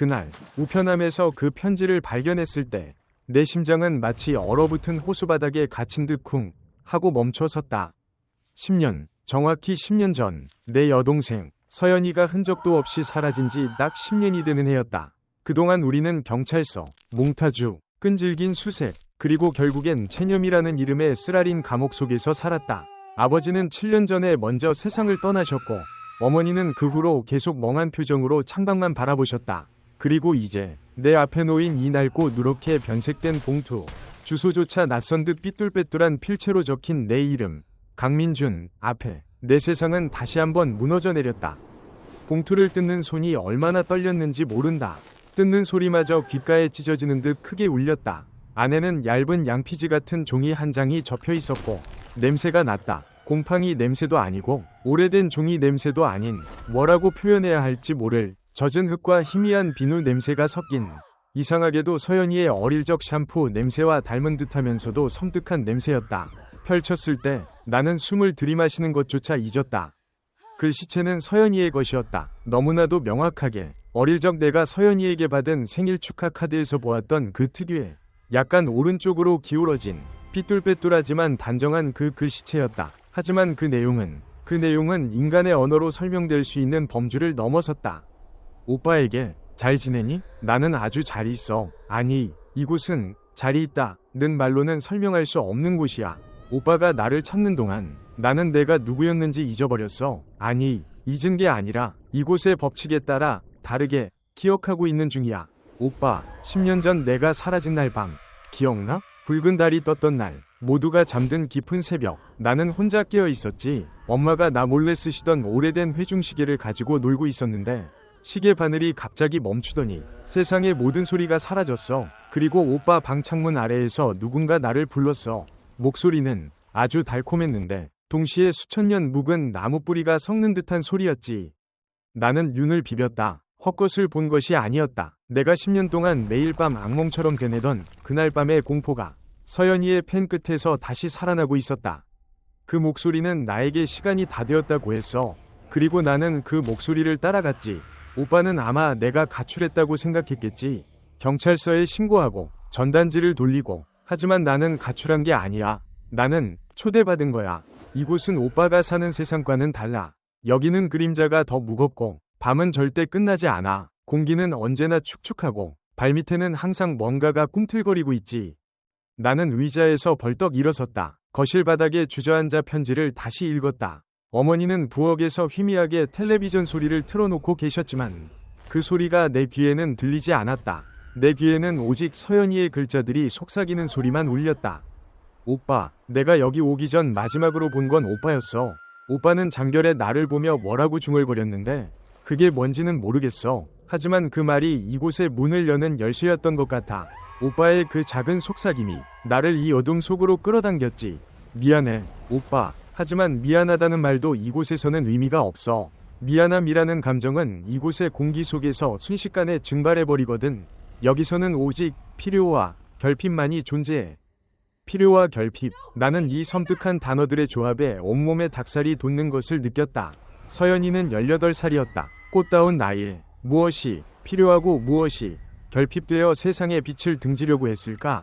그날 우편함에서 그 편지를 발견했을 때 내 심장은 마치 얼어붙은 호수바닥에 갇힌 듯 쿵 하고 멈춰 섰다. 10년, 정확히 10년 전 내 여동생 서연이가 흔적도 없이 사라진 지 딱 10년이 되는 해였다. 그동안 우리는 경찰서, 몽타주, 끈질긴 수색, 그리고 결국엔 체념이라는 이름의 쓰라린 감옥 속에서 살았다. 아버지는 7년 전에 먼저 세상을 떠나셨고 어머니는 그 후로 계속 멍한 표정으로 창밖만 바라보셨다. 그리고 이제 내 앞에 놓인 이 낡고 누렇게 변색된 봉투, 주소조차 낯선 듯 삐뚤빼뚤한 필체로 적힌 내 이름, 강민준, 앞에 내 세상은 다시 한번 무너져 내렸다. 봉투를 뜯는 손이 얼마나 떨렸는지 모른다. 뜯는 소리마저 귓가에 찢어지는 듯 크게 울렸다. 안에는 얇은 양피지 같은 종이 한 장이 접혀 있었고 냄새가 났다. 곰팡이 냄새도 아니고 오래된 종이 냄새도 아닌 뭐라고 표현해야 할지 모를 젖은 흙과 희미한 비누 냄새가 섞인 이상하게도 서연이의 어릴 적 샴푸 냄새와 닮은 듯하면서도 섬뜩한 냄새였다. 펼쳤을 때 나는 숨을 들이마시는 것조차 잊었다. 글씨체는 서연이의 것이었다. 너무나도 명확하게 어릴 적 내가 서연이에게 받은 생일 축하 카드에서 보았던 그 특유의 약간 오른쪽으로 기울어진 삐뚤빼뚤하지만 단정한 그 글씨체였다. 하지만 그 내용은 인간의 언어로 설명될 수 있는 범주를 넘어섰다. 오빠에게 잘 지내니? 나는 아주 잘 있어. 아니, 이곳은 잘 있다 는 말로는 설명할 수 없는 곳이야. 오빠가 나를 찾는 동안 나는 내가 누구였는지 잊어버렸어. 아니, 잊은 게 아니라 이곳의 법칙에 따라 다르게 기억하고 있는 중이야. 오빠, 10년 전 내가 사라진 날 밤 기억나? 붉은 달이 떴던 날, 모두가 잠든 깊은 새벽, 나는 혼자 깨어 있었지. 엄마가 나 몰래 쓰시던 오래된 회중시계를 가지고 놀고 있었는데 시계 바늘이 갑자기 멈추더니 세상의 모든 소리가 사라졌어. 그리고 오빠 방 창문 아래에서 누군가 나를 불렀어. 목소리는 아주 달콤했는데 동시에 수천 년 묵은 나무 뿌리가 섞는 듯한 소리였지. 나는 눈을 비볐다. 헛것을 본 것이 아니었다. 내가 10년 동안 매일 밤 악몽처럼 되뇌던 그날 밤의 공포가 서연이의 펜 끝에서 다시 살아나고 있었다. 그 목소리는 나에게 시간이 다 되었다고 했어. 그리고 나는 그 목소리를 따라갔지. 오빠는 아마 내가 가출했다고 생각했겠지. 경찰서에 신고하고 전단지를 돌리고. 하지만 나는 가출한 게 아니야. 나는 초대받은 거야. 이곳은 오빠가 사는 세상과는 달라. 여기는 그림자가 더 무겁고 밤은 절대 끝나지 않아. 공기는 언제나 축축하고 발밑에는 항상 뭔가가 꿈틀거리고 있지. 나는 의자에서 벌떡 일어섰다. 거실 바닥에 주저앉아 편지를 다시 읽었다. 어머니는 부엌에서 희미하게 텔레비전 소리를 틀어놓고 계셨지만 그 소리가 내 귀에는 들리지 않았다. 내 귀에는 오직 서연이의 글자들이 속삭이는 소리만 울렸다. 오빠, 내가 여기 오기 전 마지막으로 본 건 오빠였어. 오빠는 잠결에 나를 보며 뭐라고 중얼거렸는데 그게 뭔지는 모르겠어. 하지만 그 말이 이곳의 문을 여는 열쇠였던 것 같아. 오빠의 그 작은 속삭임이 나를 이 어둠 속으로 끌어당겼지. 미안해, 오빠. 하지만 미안하다는 말도 이곳에서는 의미가 없어. 미안함이라는 감정은 이곳의 공기 속에서 순식간에 증발해버리거든. 여기서는 오직 필요와 결핍만이 존재해. 필요와 결핍. 나는 이 섬뜩한 단어들의 조합에 온몸에 닭살이 돋는 것을 느꼈다. 서연이는 18살이었다. 꽃다운 나이에 무엇이 필요하고 무엇이 결핍되어 세상의 빛을 등지려고 했을까?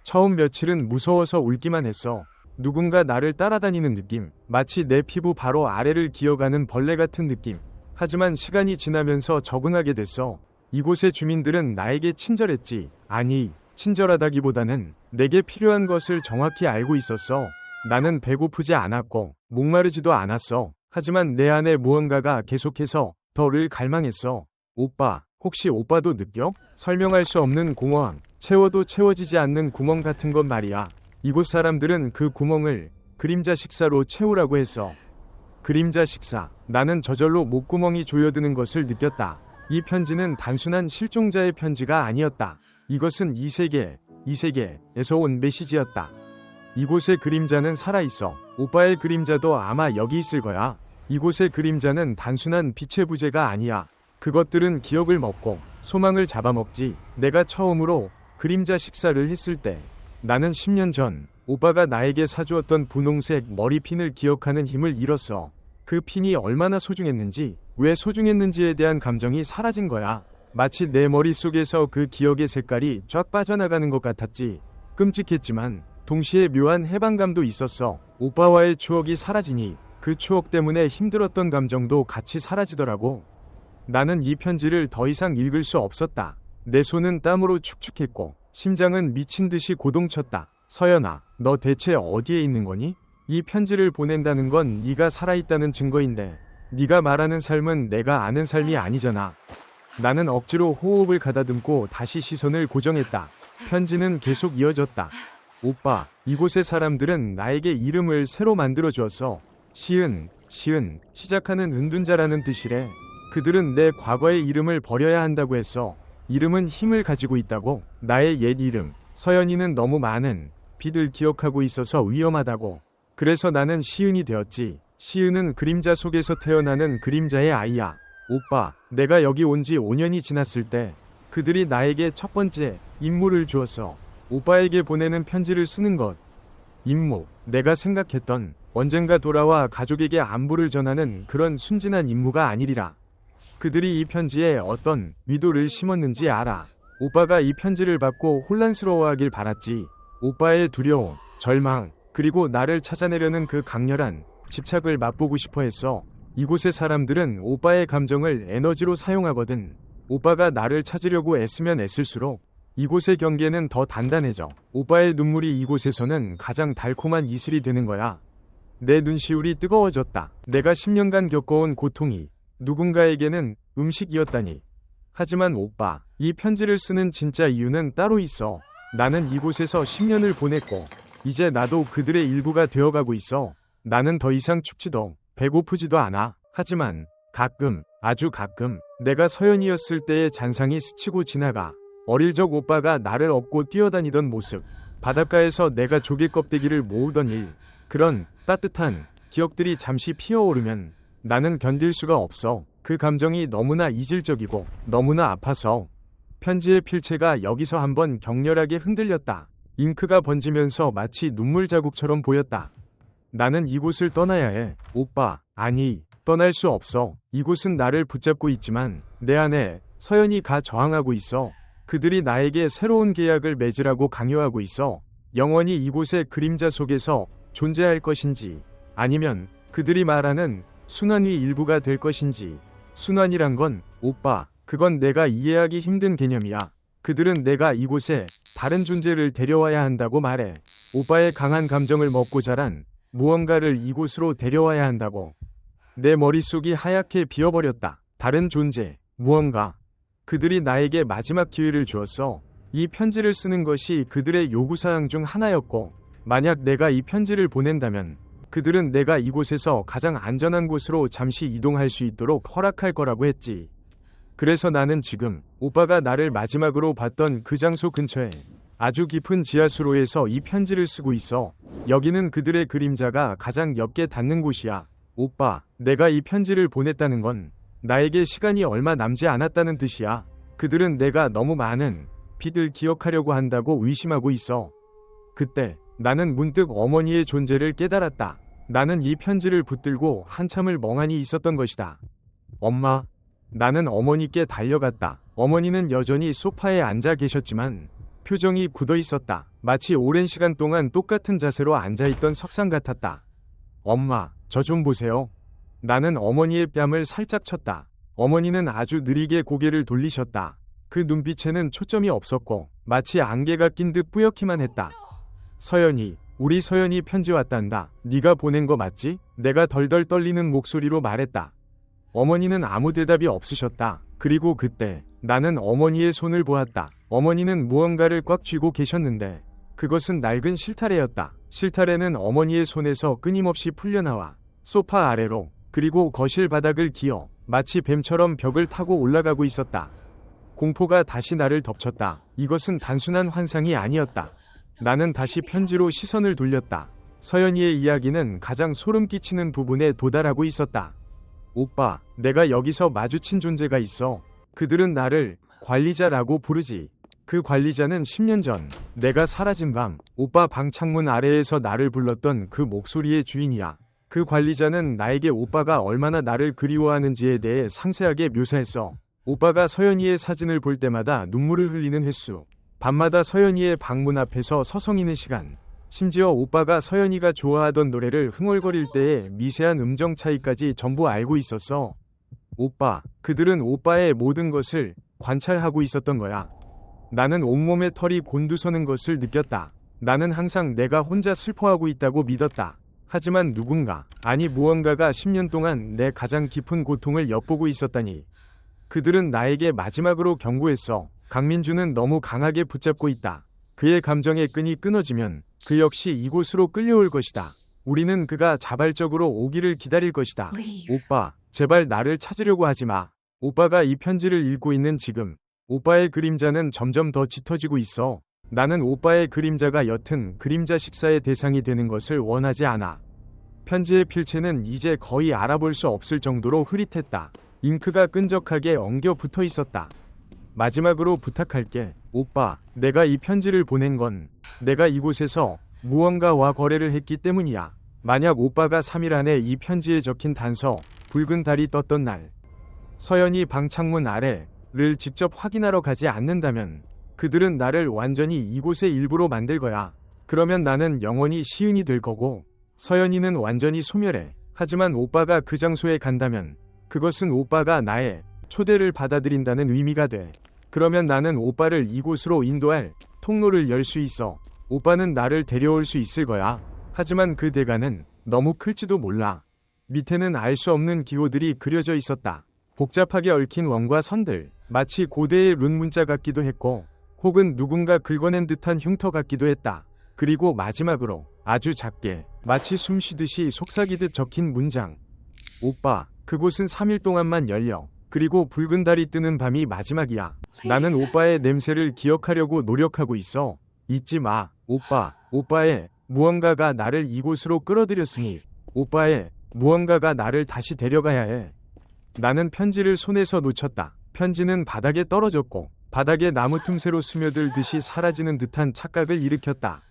처음 며칠은 무서워서 울기만 했어. 누군가 나를 따라다니는 느낌. 마치 내 피부 바로 아래를 기어가는 벌레 같은 느낌. 하지만 시간이 지나면서 적응하게 됐어. 이곳의 주민들은 나에게 친절했지. 아니, 친절하다기보다는 내게 필요한 것을 정확히 알고 있었어. 나는 배고프지 않았고 목마르지도 않았어. 하지만 내 안에 무언가가 계속해서 더를 갈망했어. 오빠, 혹시 오빠도 느껴? 설명할 수 없는 공허함, 채워도 채워지지 않는 구멍 같은 것 말이야. 이곳 사람들은 그 구멍을 그림자 식사로 채우라고 했어. 그림자 식사. 나는 저절로 목구멍이 조여드는 것을 느꼈다. 이 편지는 단순한 실종자의 편지가 아니었다. 이것은 이 세계에서 온 메시지였다. 이곳의 그림자는 살아있어. 오빠의 그림자도 아마 여기 있을 거야. 이곳의 그림자는 단순한 빛의 부재가 아니야. 그것들은 기억을 먹고 소망을 잡아먹지. 내가 처음으로 그림자 식사를 했을 때 나는 10년 전 오빠가 나에게 사주었던 분홍색 머리핀을 기억하는 힘을 잃었어. 그 핀이 얼마나 소중했는지, 왜 소중했는지에 대한 감정이 사라진 거야. 마치 내 머릿속에서 그 기억의 색깔이 쫙 빠져나가는 것 같았지. 끔찍했지만 동시에 묘한 해방감도 있었어. 오빠와의 추억이 사라지니 그 추억 때문에 힘들었던 감정도 같이 사라지더라고. 나는 이 편지를 더 이상 읽을 수 없었다. 내 손은 땀으로 축축했고 심장은 미친 듯이 고동쳤다. 서연아, 너 대체 어디에 있는 거니? 이 편지를 보낸다는 건 네가 살아있다는 증거인데 네가 말하는 삶은 내가 아는 삶이 아니잖아. 나는 억지로 호흡을 가다듬고 다시 시선을 고정했다. 편지는 계속 이어졌다. 오빠, 이곳의 사람들은 나에게 이름을 새로 만들어 주었어. 시은, 시작하는 은둔자라는 뜻이래. 그들은 내 과거의 이름을 버려야 한다고 했어. 이름은 힘을 가지고 있다고. 나의 옛 이름, 서연이는 너무 많은 빛을 기억하고 있어서 위험하다고. 그래서 나는 시은이 되었지. 시은은 그림자 속에서 태어나는 그림자의 아이야. 오빠, 내가 여기 온 지 5년이 지났을 때 그들이 나에게 첫 번째 임무를 주었어. 오빠에게 보내는 편지를 쓰는 것. 임무, 내가 생각했던 언젠가 돌아와 가족에게 안부를 전하는 그런 순진한 임무가 아니리라. 그들이 이 편지에 어떤 위도를 심었는지 알아. 오빠가 이 편지를 받고 혼란스러워하길 바랐지. 오빠의 두려움, 절망, 그리고 나를 찾아내려는 그 강렬한 집착을 맛보고 싶어 했어. 이곳의 사람들은 오빠의 감정을 에너지로 사용하거든. 오빠가 나를 찾으려고 애쓰면 애쓸수록 이곳의 경계는 더 단단해져. 오빠의 눈물이 이곳에서는 가장 달콤한 이슬이 되는 거야. 내 눈시울이 뜨거워졌다. 내가 10년간 겪어온 고통이 누군가에게는 음식이었다니. 하지만 오빠, 이 편지를 쓰는 진짜 이유는 따로 있어. 나는 이곳에서 10년을 보냈고 이제 나도 그들의 일부가 되어가고 있어. 나는 더 이상 춥지도 배고프지도 않아. 하지만 가끔, 아주 가끔 내가 서연이었을 때의 잔상이 스치고 지나가. 어릴 적 오빠가 나를 업고 뛰어다니던 모습, 바닷가에서 내가 조개 껍데기를 모으던 일, 그런 따뜻한 기억들이 잠시 피어오르면 나는 견딜 수가 없어. 그 감정이 너무나 이질적이고 너무나 아파서. 편지의 필체가 여기서 한번 격렬하게 흔들렸다. 잉크가 번지면서 마치 눈물 자국처럼 보였다. 나는 이곳을 떠나야 해. 오빠, 아니, 떠날 수 없어. 이곳은 나를 붙잡고 있지만 내 안에 서연이가 저항하고 있어. 그들이 나에게 새로운 계약을 맺으라고 강요하고 있어. 영원히 이곳의 그림자 속에서 존재할 것인지, 아니면 그들이 말하는 순환의 일부가 될 것인지. 순환이란 건, 오빠, 그건 내가 이해하기 힘든 개념이야. 그들은 내가 이곳에 다른 존재를 데려와야 한다고 말해. 오빠의 강한 감정을 먹고 자란 무언가를 이곳으로 데려와야 한다고. 내 머릿속이 하얗게 비어버렸다. 다른 존재, 무언가. 그들이 나에게 마지막 기회를 주었어. 이 편지를 쓰는 것이 그들의 요구사항 중 하나였고, 만약 내가 이 편지를 보낸다면 그들은 내가 이곳에서 가장 안전한 곳으로 잠시 이동할 수 있도록 허락할 거라고 했지. 그래서 나는 지금 오빠가 나를 마지막으로 봤던 그 장소 근처에 아주 깊은 지하수로에서 이 편지를 쓰고 있어. 여기는 그들의 그림자가 가장 옅게 닿는 곳이야. 오빠, 내가 이 편지를 보냈다는 건 나에게 시간이 얼마 남지 않았다는 뜻이야. 그들은 내가 너무 많은 빛을 기억하려고 한다고 의심하고 있어. 그때 나는 문득 어머니의 존재를 깨달았다. 나는 이 편지를 붙들고 한참을 멍하니 있었던 것이다. 엄마. 나는 어머니께 달려갔다. 어머니는 여전히 소파에 앉아 계셨지만 표정이 굳어 있었다. 마치 오랜 시간 동안 똑같은 자세로 앉아있던 석상 같았다. 엄마, 저 좀 보세요. 나는 어머니의 뺨을 살짝 쳤다. 어머니는 아주 느리게 고개를 돌리셨다. 그 눈빛에는 초점이 없었고 마치 안개가 낀 듯 뿌옇기만 했다. 서연이, 우리 서연이 편지 왔단다. 네가 보낸 거 맞지? 내가 덜덜 떨리는 목소리로 말했다. 어머니는 아무 대답이 없으셨다. 그리고 그때 나는 어머니의 손을 보았다. 어머니는 무언가를 꽉 쥐고 계셨는데 그것은 낡은 실타래였다. 실타래는 어머니의 손에서 끊임없이 풀려나와 소파 아래로, 그리고 거실 바닥을 기어 마치 뱀처럼 벽을 타고 올라가고 있었다. 공포가 다시 나를 덮쳤다. 이것은 단순한 환상이 아니었다. 나는 다시 편지로 시선을 돌렸다. 서연이의 이야기는 가장 소름 끼치는 부분에 도달하고 있었다. 오빠, 내가 여기서 마주친 존재가 있어. 그들은 나를 관리자라고 부르지. 그 관리자는 10년 전 내가 사라진 밤 오빠 방 창문 아래에서 나를 불렀던 그 목소리의 주인이야. 그 관리자는 나에게 오빠가 얼마나 나를 그리워하는지에 대해 상세하게 묘사했어. 오빠가 서연이의 사진을 볼 때마다 눈물을 흘리는 횟수, 밤마다 서연이의 방문 앞에서 서성이는 시간, 심지어 오빠가 서연이가 좋아하던 노래를 흥얼거릴 때의 미세한 음정 차이까지 전부 알고 있었어. 오빠, 그들은 오빠의 모든 것을 관찰하고 있었던 거야. 나는 온몸에 털이 곤두서는 것을 느꼈다. 나는 항상 내가 혼자 슬퍼하고 있다고 믿었다. 하지만 누군가, 아니 무언가가 10년 동안 내 가장 깊은 고통을 엿보고 있었다니. 그들은 나에게 마지막으로 경고했어. 강민주는 너무 강하게 붙잡고 있다. 그의 감정의 끈이 끊어지면 그 역시 이곳으로 끌려올 것이다. 우리는 그가 자발적으로 오기를 기다릴 것이다. 오빠, 제발 나를 찾으려고 하지 마. 오빠가 이 편지를 읽고 있는 지금, 오빠의 그림자는 점점 더 짙어지고 있어. 나는 오빠의 그림자가 옅은 그림자 식사의 대상이 되는 것을 원하지 않아. 편지의 필체는 이제 거의 알아볼 수 없을 정도로 흐릿했다. 잉크가 끈적하게 엉겨 붙어 있었다. 마지막으로 부탁할게. 오빠, 내가 이 편지를 보낸 건 내가 이곳에서 무언가와 거래를 했기 때문이야. 만약 오빠가 3일 안에 이 편지에 적힌 단서, 붉은 달이 떴던 날, 서연이 방 창문 아래를 직접 확인하러 가지 않는다면 그들은 나를 완전히 이곳의 일부로 만들 거야. 그러면 나는 영원히 시은이 될 거고 서연이는 완전히 소멸해. 하지만 오빠가 그 장소에 간다면 그것은 오빠가 나의 초대를 받아들인다는 의미가 돼. 그러면 나는 오빠를 이곳으로 인도할 통로를 열 수 있어. 오빠는 나를 데려올 수 있을 거야. 하지만 그 대가는 너무 클지도 몰라. 밑에는 알 수 없는 기호들이 그려져 있었다. 복잡하게 얽힌 원과 선들, 마치 고대의 룬 문자 같기도 했고 혹은 누군가 긁어낸 듯한 흉터 같기도 했다. 그리고 마지막으로 아주 작게 마치 숨 쉬듯이 속삭이듯 적힌 문장. 오빠, 그곳은 3일 동안만 열려. 그리고 붉은 달이 뜨는 밤이 마지막이야. 나는 오빠의 냄새를 기억하려고 노력하고 있어. 잊지 마. 오빠, 오빠의 무언가가 나를 이곳으로 끌어들였으니 오빠의 무언가가 나를 다시 데려가야 해. 나는 편지를 손에서 놓쳤다. 편지는 바닥에 떨어졌고 바닥에 나무 틈새로 스며들듯이 사라지는 듯한 착각을 일으켰다.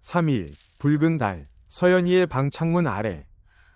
3일, 붉은 달, 서연이의 방 창문 아래.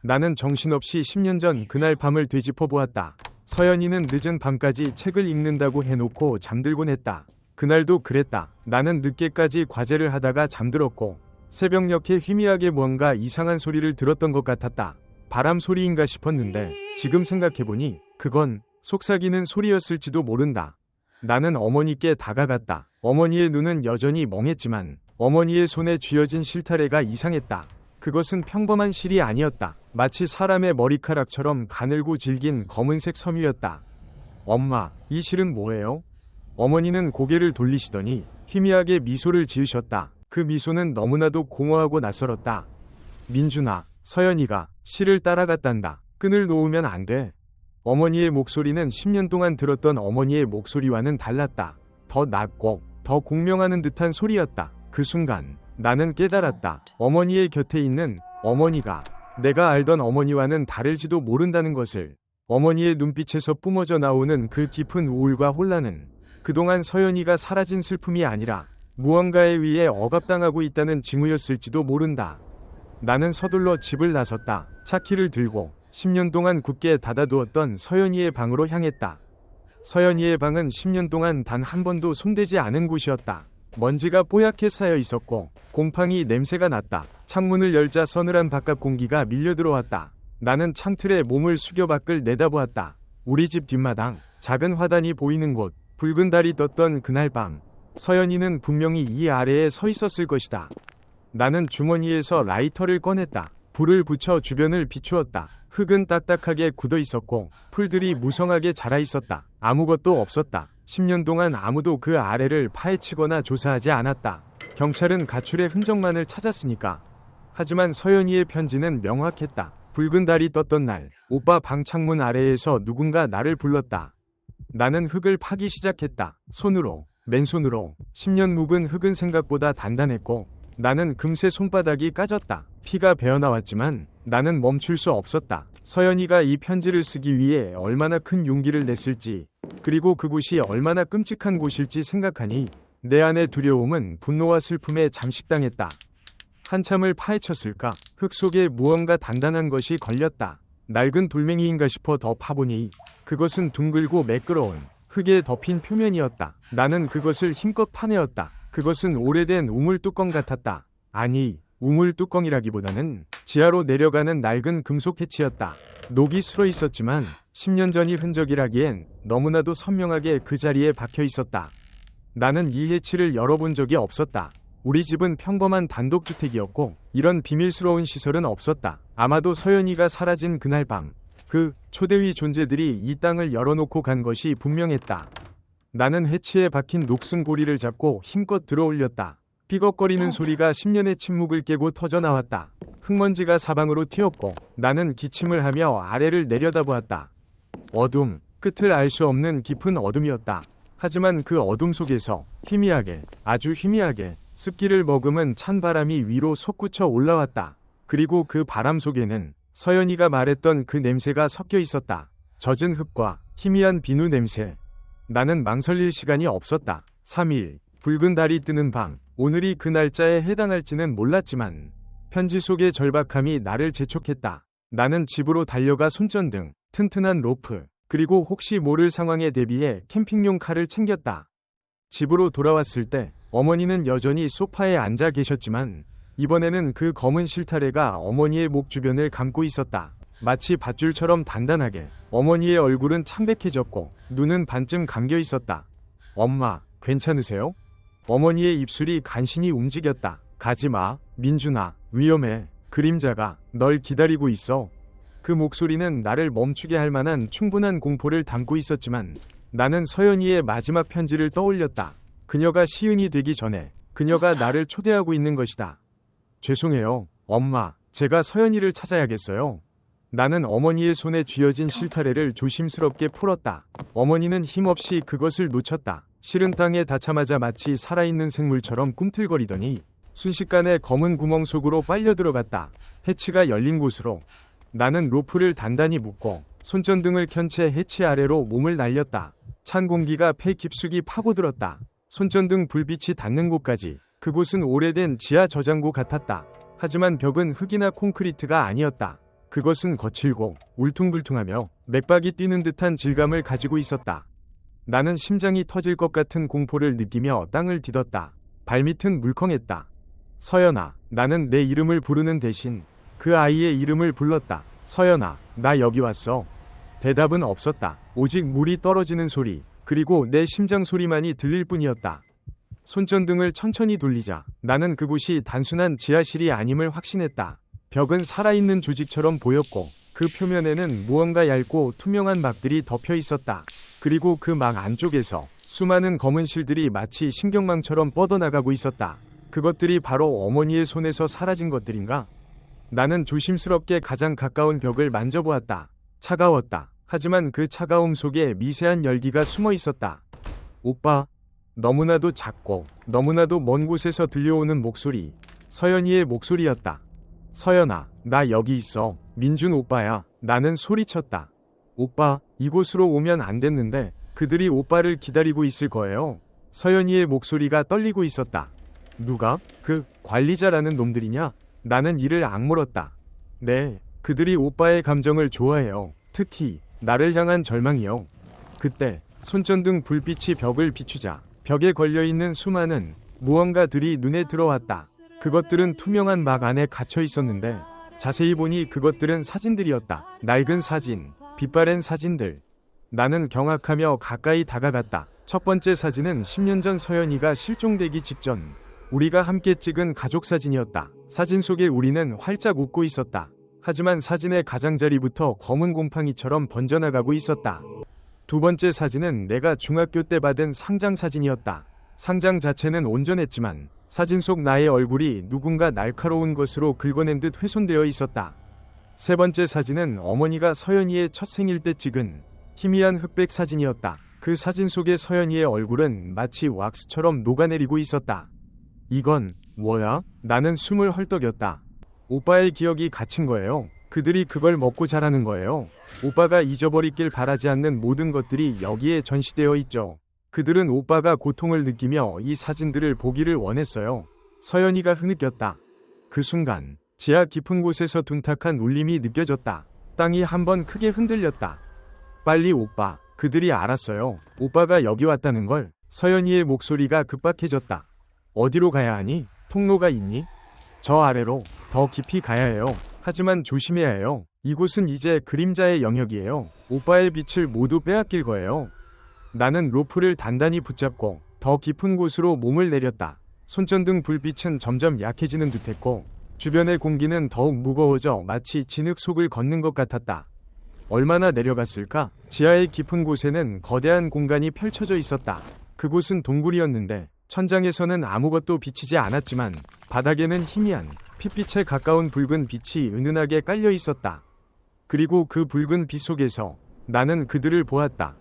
나는 정신없이 10년 전 그날 밤을 되짚어 보았다. 서연이는 늦은 밤까지 책을 읽는다고 해놓고 잠들곤 했다. 그날도 그랬다. 나는 늦게까지 과제를 하다가 잠들었고 새벽녘에 희미하게 뭔가 이상한 소리를 들었던 것 같았다. 바람 소리인가 싶었는데 지금 생각해보니 그건 속삭이는 소리였을지도 모른다. 나는 어머니께 다가갔다. 어머니의 눈은 여전히 멍했지만 어머니의 손에 쥐어진 실타래가 이상했다. 그것은 평범한 실이 아니었다. 마치 사람의 머리카락처럼 가늘고 질긴 검은색 섬유였다. 엄마, 이 실은 뭐예요? 어머니는 고개를 돌리시더니 희미하게 미소를 지으셨다. 그 미소는 너무나도 공허하고 낯설었다. 민준아, 서연이가 실을 따라갔단다. 끈을 놓으면 안 돼. 어머니의 목소리는 10년 동안 들었던 어머니의 목소리와는 달랐다. 더 낮고 더 공명하는 듯한 소리였다. 그 순간 나는 깨달았다. 어머니의 곁에 있는 어머니가 내가 알던 어머니와는 다를지도 모른다는 것을. 어머니의 눈빛에서 뿜어져 나오는 그 깊은 우울과 혼란은 그동안 서연이가 사라진 슬픔이 아니라 무언가에 의해 억압당하고 있다는 징후였을지도 모른다. 나는 서둘러 집을 나섰다. 차키를 들고 10년 동안 굳게 닫아두었던 서연이의 방으로 향했다. 서연이의 방은 10년 동안 단 한 번도 손대지 않은 곳이었다. 먼지가 뽀얗게 쌓여 있었고 곰팡이 냄새가 났다. 창문을 열자 서늘한 바깥 공기가 밀려 들어왔다. 나는 창틀에 몸을 숙여 밖을 내다보았다. 우리 집 뒷마당, 작은 화단이 보이는 곳, 붉은 달이 떴던 그날 밤, 서연이는 분명히 이 아래에 서 있었을 것이다. 나는 주머니에서 라이터를 꺼냈다. 불을 붙여 주변을 비추었다. 흙은 딱딱하게 굳어 있었고 풀들이 무성하게 자라 있었다. 아무것도 없었다. 10년 동안 아무도 그 아래를 파헤치거나 조사하지 않았다. 경찰은 가출의 흔적만을 찾았으니까. 하지만 서연이의 편지는 명확했다. 붉은 달이 떴던 날, 오빠 방 창문 아래에서 누군가 나를 불렀다. 나는 흙을 파기 시작했다. 손으로, 맨손으로. 10년 묵은 흙은 생각보다 단단했고 나는 금세 손바닥이 까졌다. 피가 배어나왔지만 나는 멈출 수 없었다. 서연이가 이 편지를 쓰기 위해 얼마나 큰 용기를 냈을지, 그리고 그곳이 얼마나 끔찍한 곳일지 생각하니 내 안의 두려움은 분노와 슬픔에 잠식당했다. 한참을 파헤쳤을까? 흙 속에 무언가 단단한 것이 걸렸다. 낡은 돌멩이인가 싶어 더 파보니 그것은 둥글고 매끄러운 흙에 덮인 표면이었다. 나는 그것을 힘껏 파내었다. 그것은 오래된 우물 뚜껑 같았다. 아니, 우물 뚜껑이라기보다는 지하로 내려가는 낡은 금속 해치였다. 녹이 슬어 있었지만 10년 전이 흔적이라기엔 너무나도 선명하게 그 자리에 박혀 있었다. 나는 이 해치를 열어본 적이 없었다. 우리 집은 평범한 단독주택이었고 이런 비밀스러운 시설은 없었다. 아마도 서연이가 사라진 그날 밤, 그 초대위 존재들이 이 땅을 열어놓고 간 것이 분명했다. 나는 해치에 박힌 녹슨 고리를 잡고 힘껏 들어올렸다. 삐걱거리는 소리가 10년의 침묵을 깨고 터져나왔다. 흙먼지가 사방으로 튀었고 나는 기침을 하며 아래를 내려다보았다. 어둠, 끝을 알 수 없는 깊은 어둠이었다. 하지만 그 어둠 속에서 희미하게, 아주 희미하게 습기를 머금은 찬 바람이 위로 솟구쳐 올라왔다. 그리고 그 바람 속에는 서연이가 말했던 그 냄새가 섞여 있었다. 젖은 흙과 희미한 비누 냄새. 나는 망설일 시간이 없었다. 3일, 붉은 달이 뜨는 밤, 오늘이 그 날짜에 해당할지는 몰랐지만 편지 속의 절박함이 나를 재촉했다. 나는 집으로 달려가 손전등, 튼튼한 로프, 그리고 혹시 모를 상황에 대비해 캠핑용 칼을 챙겼다. 집으로 돌아왔을 때 어머니는 여전히 소파에 앉아 계셨지만 이번에는 그 검은 실타래가 어머니의 목 주변을 감고 있었다. 마치 밧줄처럼 단단하게. 어머니의 얼굴은 창백해졌고 눈은 반쯤 감겨 있었다. 엄마, 괜찮으세요? 어머니의 입술이 간신히 움직였다. 가지마, 민준아, 위험해. 그림자가 널 기다리고 있어. 그 목소리는 나를 멈추게 할 만한 충분한 공포를 담고 있었지만 나는 서연이의 마지막 편지를 떠올렸다. 그녀가 시은이 되기 전에 그녀가 나를 초대하고 있는 것이다. 죄송해요, 엄마. 제가 서연이를 찾아야겠어요. 나는 어머니의 손에 쥐어진 실타래를 조심스럽게 풀었다. 어머니는 힘없이 그것을 놓쳤다. 시른 땅에 닿자마자 마치 살아있는 생물처럼 꿈틀거리더니 순식간에 검은 구멍 속으로 빨려 들어갔다. 해치가 열린 곳으로. 나는 로프를 단단히 묶고 손전등을 켠 채 해치 아래로 몸을 날렸다. 찬 공기가 폐 깊숙이 파고들었다. 손전등 불빛이 닿는 곳까지. 그곳은 오래된 지하 저장고 같았다. 하지만 벽은 흙이나 콘크리트가 아니었다. 그것은 거칠고 울퉁불퉁하며 맥박이 뛰는 듯한 질감을 가지고 있었다. 나는 심장이 터질 것 같은 공포를 느끼며 땅을 디뎠다. 발밑은 물컹했다. 서연아. 나는 내 이름을 부르는 대신 그 아이의 이름을 불렀다. 서연아, 나 여기 왔어. 대답은 없었다. 오직 물이 떨어지는 소리, 그리고 내 심장 소리만이 들릴 뿐이었다. 손전등을 천천히 돌리자 나는 그곳이 단순한 지하실이 아님을 확신했다. 벽은 살아있는 조직처럼 보였고 그 표면에는 무언가 얇고 투명한 막들이 덮여 있었다. 그리고 그 막 안쪽에서 수많은 검은 실들이 마치 신경망처럼 뻗어나가고 있었다. 그것들이 바로 어머니의 손에서 사라진 것들인가? 나는 조심스럽게 가장 가까운 벽을 만져보았다. 차가웠다. 하지만 그 차가움 속에 미세한 열기가 숨어 있었다. 오빠. 너무나도 작고 너무나도 먼 곳에서 들려오는 목소리. 서연이의 목소리였다. 서연아, 나 여기 있어. 민준 오빠야. 나는 소리쳤다. 오빠, 이곳으로 오면 안 됐는데 그들이 오빠를 기다리고 있을 거예요. 서연이의 목소리가 떨리고 있었다. 누가? 그 관리자라는 놈들이냐? 나는 이를 악물었다. 네, 그들이 오빠의 감정을 좋아해요. 특히 나를 향한 절망이요. 그때 손전등 불빛이 벽을 비추자 벽에 걸려있는 수많은 무언가들이 눈에 들어왔다. 그것들은 투명한 막 안에 갇혀 있었는데 자세히 보니 그것들은 사진들이었다. 낡은 사진, 빛바랜 사진들. 나는 경악하며 가까이 다가갔다. 첫 번째 사진은 10년 전 서연이가 실종되기 직전 우리가 함께 찍은 가족 사진이었다. 사진 속에 우리는 활짝 웃고 있었다. 하지만 사진의 가장자리부터 검은 곰팡이처럼 번져나가고 있었다. 두 번째 사진은 내가 중학교 때 받은 상장 사진이었다. 상장 자체는 온전했지만 사진 속 나의 얼굴이 누군가 날카로운 것으로 긁어낸 듯 훼손되어 있었다. 세 번째 사진은 어머니가 서연이의 첫 생일 때 찍은 희미한 흑백 사진이었다. 그 사진 속의 서연이의 얼굴은 마치 왁스처럼 녹아내리고 있었다. 이건 뭐야? 나는 숨을 헐떡였다. 오빠의 기억이 갇힌 거예요. 그들이 그걸 먹고 자라는 거예요. 오빠가 잊어버리길 바라지 않는 모든 것들이 여기에 전시되어 있죠. 그들은 오빠가 고통을 느끼며 이 사진들을 보기를 원했어요. 서연이가 흐느꼈다. 그 순간 지하 깊은 곳에서 둔탁한 울림이 느껴졌다. 땅이 한번 크게 흔들렸다. 빨리 오빠. 그들이 알았어요. 오빠가 여기 왔다는 걸. 서연이의 목소리가 급박해졌다. 어디로 가야 하니? 통로가 있니? 저 아래로. 더 깊이 가야 해요. 하지만 조심해야 해요. 이곳은 이제 그림자의 영역이에요. 오빠의 빛을 모두 빼앗길 거예요. 나는 로프를 단단히 붙잡고 더 깊은 곳으로 몸을 내렸다. 손전등 불빛은 점점 약해지는 듯했고 주변의 공기는 더욱 무거워져 마치 진흙 속을 걷는 것 같았다. 얼마나 내려갔을까? 지하의 깊은 곳에는 거대한 공간이 펼쳐져 있었다. 그곳은 동굴이었는데 천장에서는 아무것도 비치지 않았지만 바닥에는 희미한 핏빛에 가까운 붉은 빛이 은은하게 깔려 있었다. 그리고 그 붉은 빛 속에서 나는 그들을 보았다.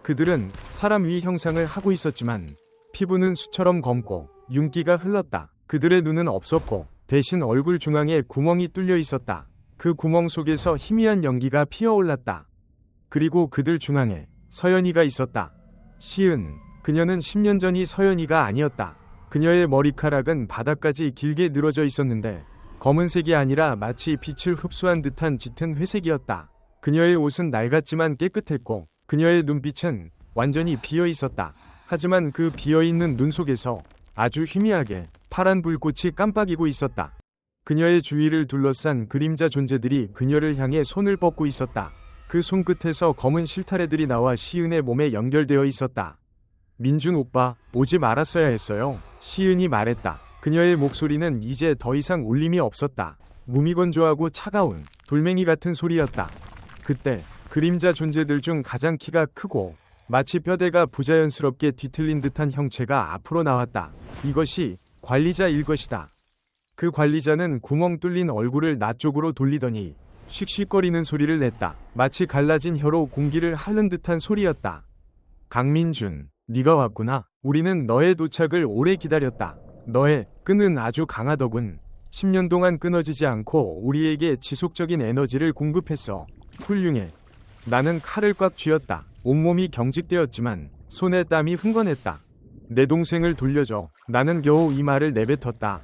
그들은 사람 위 형상을 하고 있었지만 피부는 수처럼 검고 윤기가 흘렀다. 그들의 눈은 없었고 대신 얼굴 중앙에 구멍이 뚫려 있었다. 그 구멍 속에서 희미한 연기가 피어올랐다. 그리고 그들 중앙에 서연이가 있었다. 시은, 그녀는 10년 전이 서연이가 아니었다. 그녀의 머리카락은 바닥까지 길게 늘어져 있었는데 검은색이 아니라 마치 빛을 흡수한 듯한 짙은 회색이었다. 그녀의 옷은 낡았지만 깨끗했고 그녀의 눈빛은 완전히 비어 있었다. 하지만 그 비어있는 눈 속에서 아주 희미하게 파란 불꽃이 깜빡이고 있었다. 그녀의 주위를 둘러싼 그림자 존재들이 그녀를 향해 손을 뻗고 있었다. 그 손끝에서 검은 실타래들이 나와 시은의 몸에 연결되어 있었다. 민준 오빠, 오지 말았어야 했어요. 시은이 말했다. 그녀의 목소리는 이제 더 이상 울림이 없었다. 무미건조하고 차가운 돌멩이 같은 소리였다. 그때 그림자 존재들 중 가장 키가 크고 마치 뼈대가 부자연스럽게 뒤틀린 듯한 형체가 앞으로 나왔다. 이것이 관리자일 것이다. 그 관리자는 구멍 뚫린 얼굴을 나 쪽으로 돌리더니 씩씩거리는 소리를 냈다. 마치 갈라진 혀로 공기를 핥는 듯한 소리였다. 강민준, 네가 왔구나. 우리는 너의 도착을 오래 기다렸다. 너의 끈은 아주 강하더군. 10년 동안 끊어지지 않고 우리에게 지속적인 에너지를 공급했어. 훌륭해. 나는 칼을 꽉 쥐었다. 온몸이 경직되었지만 손에 땀이 흥건했다. 내 동생을 돌려줘. 나는 겨우 이 말을 내뱉었다.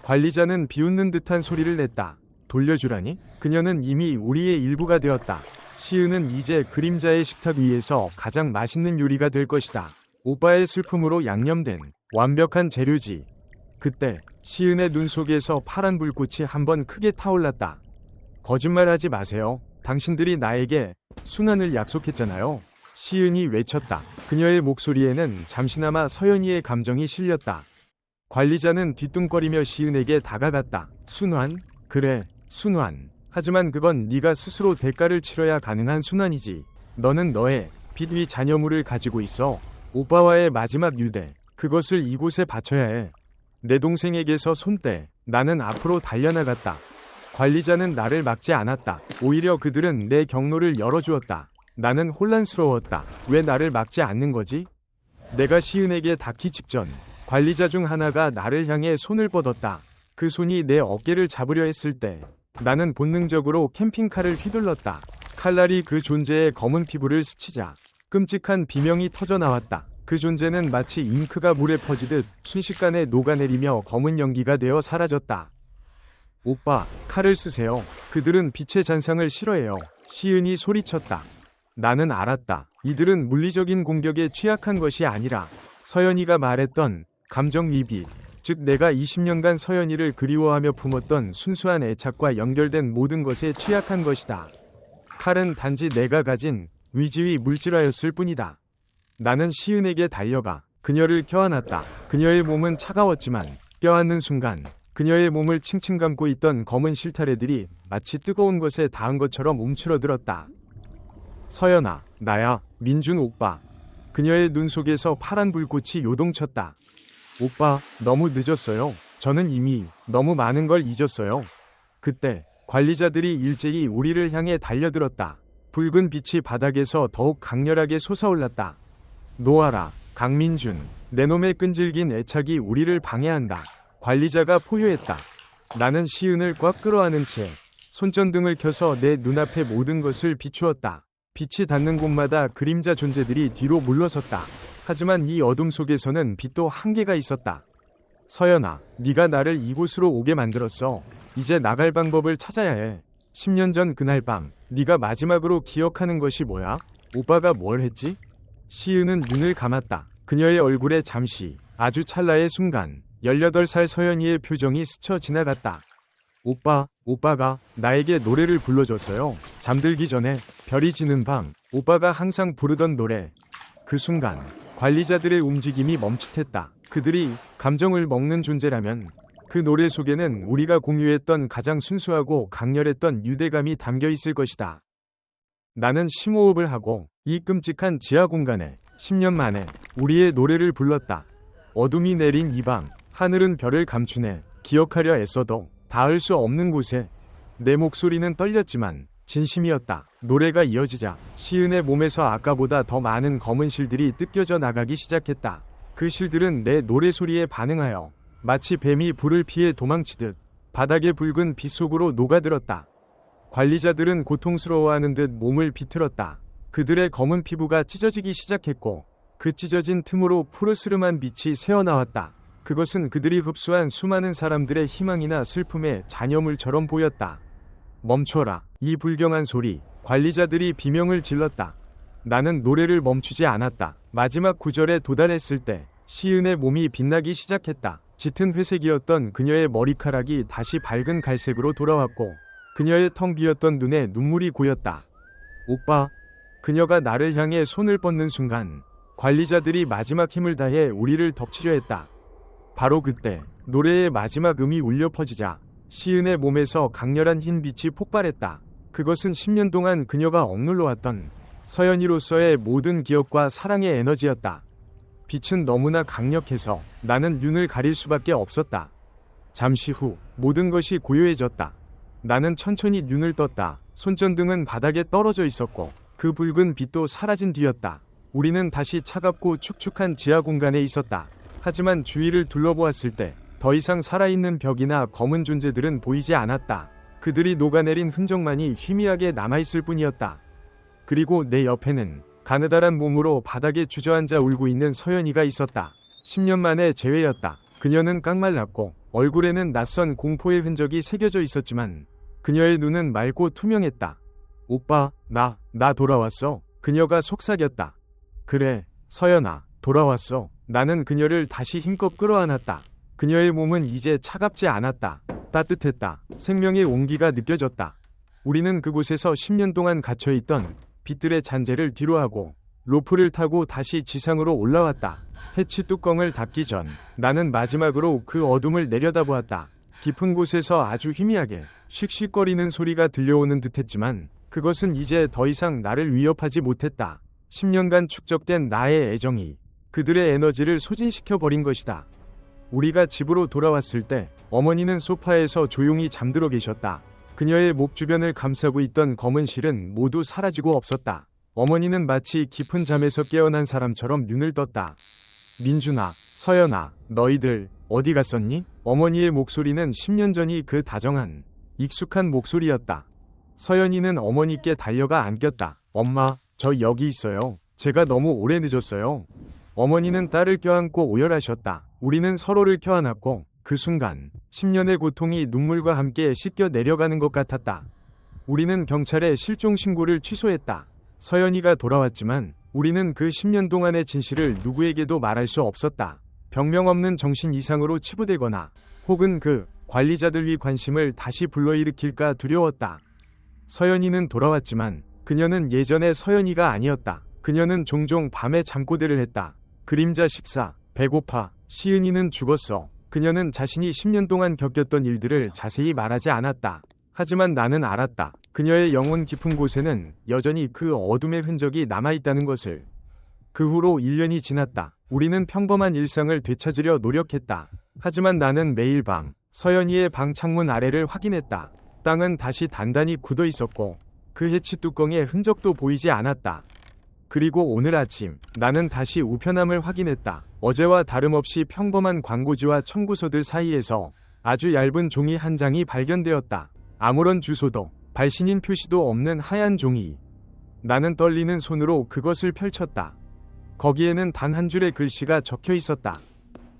관리자는 비웃는 듯한 소리를 냈다. 돌려주라니? 그녀는 이미 우리의 일부가 되었다. 시은은 이제 그림자의 식탁 위에서 가장 맛있는 요리가 될 것이다. 오빠의 슬픔으로 양념된 완벽한 재료지. 그때 시은의 눈 속에서 파란 불꽃이 한번 크게 타올랐다. 거짓말하지 마세요. 당신들이 나에게 순환을 약속했잖아요. 시은이 외쳤다. 그녀의 목소리에는 잠시나마 서연이의 감정이 실렸다. 관리자는 뒤뚱거리며 시은에게 다가갔다. 순환? 그래, 순환. 하지만 그건 네가 스스로 대가를 치러야 가능한 순환이지. 너는 너의 빛 위 잔여물을 가지고 있어. 오빠와의 마지막 유대. 그것을 이곳에 바쳐야 해. 내 동생에게서 손 떼. 나는 앞으로 달려나갔다. 관리자는 나를 막지 않았다. 오히려 그들은 내 경로를 열어주었다. 나는 혼란스러웠다. 왜 나를 막지 않는 거지? 내가 시은에게 닿기 직전 관리자 중 하나가 나를 향해 손을 뻗었다. 그 손이 내 어깨를 잡으려 했을 때 나는 본능적으로 캠핑카를 휘둘렀다. 칼날이 그 존재의 검은 피부를 스치자 끔찍한 비명이 터져나왔다. 그 존재는 마치 잉크가 물에 퍼지듯 순식간에 녹아내리며 검은 연기가 되어 사라졌다. 오빠, 칼을 쓰세요. 그들은 빛의 잔상을 싫어해요. 시은이 소리쳤다. 나는 알았다. 이들은 물리적인 공격에 취약한 것이 아니라 서연이가 말했던 감정이입, 즉 내가 20년간 서연이를 그리워하며 품었던 순수한 애착과 연결된 모든 것에 취약한 것이다. 칼은 단지 내가 가진 위지의 물질화였을 뿐이다. 나는 시은에게 달려가 그녀를 껴안았다. 그녀의 몸은 차가웠지만 껴안는 순간 그녀의 몸을 칭칭 감고 있던 검은 실타래들이 마치 뜨거운 것에 닿은 것처럼 움츠러들었다. 서연아, 나야, 민준 오빠. 그녀의 눈 속에서 파란 불꽃이 요동쳤다. 오빠, 너무 늦었어요. 저는 이미 너무 많은 걸 잊었어요. 그때 관리자들이 일제히 우리를 향해 달려들었다. 붉은 빛이 바닥에서 더욱 강렬하게 솟아올랐다. 놓아라, 강민준. 내 놈의 끈질긴 애착이 우리를 방해한다. 관리자가 포효했다. 나는 시은을 꽉 끌어안은 채 손전등을 켜서 내 눈앞의 모든 것을 비추었다. 빛이 닿는 곳마다 그림자 존재들이 뒤로 물러섰다. 하지만 이 어둠 속에서는 빛도 한계가 있었다. 서연아, 네가 나를 이곳으로 오게 만들었어. 이제 나갈 방법을 찾아야 해. 10년 전 그날 밤, 네가 마지막으로 기억하는 것이 뭐야? 오빠가 뭘 했지? 시은은 눈을 감았다. 그녀의 얼굴에 잠시, 아주 찰나의 순간 18살 서연이의 표정이 스쳐 지나갔다. 오빠가 나에게 노래를 불러줬어요. 잠들기 전에 별이 지는 밤, 오빠가 항상 부르던 노래. 그 순간 관리자들의 움직임이 멈칫했다. 그들이 감정을 먹는 존재라면 그 노래 속에는 우리가 공유했던 가장 순수하고 강렬했던 유대감이 담겨 있을 것이다. 나는 심호흡을 하고 이 끔찍한 지하 공간에 10년 만에 우리의 노래를 불렀다. 어둠이 내린 이 밤, 하늘은 별을 감추네. 기억하려 애써도 닿을 수 없는 곳에 내 목소리는 떨렸지만 진심이었다. 노래가 이어지자 시은의 몸에서 아까보다 더 많은 검은 실들이 뜯겨져 나가기 시작했다. 그 실들은 내 노래소리에 반응하여 마치 뱀이 불을 피해 도망치듯 바닥의 붉은 빛 속으로 녹아들었다. 관리자들은 고통스러워하는 듯 몸을 비틀었다. 그들의 검은 피부가 찢어지기 시작했고 그 찢어진 틈으로 푸르스름한 빛이 새어나왔다. 그것은 그들이 흡수한 수많은 사람들의 희망이나 슬픔의 잔여물처럼 보였다. 멈춰라. 이 불경한 소리. 관리자들이 비명을 질렀다. 나는 노래를 멈추지 않았다. 마지막 구절에 도달했을 때 시은의 몸이 빛나기 시작했다. 짙은 회색이었던 그녀의 머리카락이 다시 밝은 갈색으로 돌아왔고 그녀의 텅 비었던 눈에 눈물이 고였다. 오빠. 그녀가 나를 향해 손을 뻗는 순간 관리자들이 마지막 힘을 다해 우리를 덮치려 했다. 바로 그때 노래의 마지막 음이 울려 퍼지자 시은의 몸에서 강렬한 흰 빛이 폭발했다. 그것은 10년 동안 그녀가 억눌러왔던 서연이로서의 모든 기억과 사랑의 에너지였다. 빛은 너무나 강력해서 나는 눈을 가릴 수밖에 없었다. 잠시 후 모든 것이 고요해졌다. 나는 천천히 눈을 떴다. 손전등은 바닥에 떨어져 있었고 그 붉은 빛도 사라진 뒤였다. 우리는 다시 차갑고 축축한 지하 공간에 있었다. 하지만 주위를 둘러보았을 때 더 이상 살아있는 벽이나 검은 존재들은 보이지 않았다. 그들이 녹아내린 흔적만이 희미하게 남아있을 뿐이었다. 그리고 내 옆에는 가느다란 몸으로 바닥에 주저앉아 울고 있는 서연이가 있었다. 10년 만의 재회였다. 그녀는 깡말랐고 얼굴에는 낯선 공포의 흔적이 새겨져 있었지만 그녀의 눈은 맑고 투명했다. 오빠, 나 돌아왔어. 그녀가 속삭였다. 그래, 서연아, 돌아왔어. 나는 그녀를 다시 힘껏 끌어안았다. 그녀의 몸은 이제 차갑지 않았다. 따뜻했다. 생명의 온기가 느껴졌다. 우리는 그곳에서 10년 동안 갇혀있던 빛들의 잔재를 뒤로하고 로프를 타고 다시 지상으로 올라왔다. 해치 뚜껑을 닫기 전 나는 마지막으로 그 어둠을 내려다보았다. 깊은 곳에서 아주 희미하게 씩씩거리는 소리가 들려오는 듯했지만 그것은 이제 더 이상 나를 위협하지 못했다. 10년간 축적된 나의 애정이 그들의 에너지를 소진시켜버린 것이다. 우리가 집으로 돌아왔을 때 어머니는 소파에서 조용히 잠들어 계셨다. 그녀의 목 주변을 감싸고 있던 검은 실은 모두 사라지고 없었다. 어머니는 마치 깊은 잠에서 깨어난 사람처럼 눈을 떴다. 민준아, 서연아, 너희들 어디 갔었니? 어머니의 목소리는 10년 전이 그 다정한, 익숙한 목소리였다. 서연이는 어머니께 달려가 안겼다. 엄마, 저 여기 있어요. 제가 너무 오래 늦었어요. 어머니는 딸을 껴안고 오열하셨다. 우리는 서로를 껴안았고 그 순간 10년의 고통이 눈물과 함께 씻겨 내려가는 것 같았다. 우리는 경찰에 실종 신고를 취소했다. 서연이가 돌아왔지만 우리는 그 10년 동안의 진실을 누구에게도 말할 수 없었다. 병명 없는 정신 이상으로 치부되거나 혹은 그 관리자들 위 관심을 다시 불러일으킬까 두려웠다. 서연이는 돌아왔지만 그녀는 예전의 서연이가 아니었다. 그녀는 종종 밤에 잠꼬대를 했다. 그림자 식사, 배고파, 시은이는 죽었어. 그녀는 자신이 10년 동안 겪었던 일들을 자세히 말하지 않았다. 하지만 나는 알았다. 그녀의 영혼 깊은 곳에는 여전히 그 어둠의 흔적이 남아있다는 것을. 그 후로 1년이 지났다. 우리는 평범한 일상을 되찾으려 노력했다. 하지만 나는 매일 밤 서연이의 방 창문 아래를 확인했다. 땅은 다시 단단히 굳어 있었고 그 해치 뚜껑의 흔적도 보이지 않았다. 그리고 오늘 아침 나는 다시 우편함을 확인했다. 어제와 다름없이 평범한 광고지와 청구서들 사이에서 아주 얇은 종이 한 장이 발견되었다. 아무런 주소도 발신인 표시도 없는 하얀 종이. 나는 떨리는 손으로 그것을 펼쳤다. 거기에는 단 한 줄의 글씨가 적혀 있었다.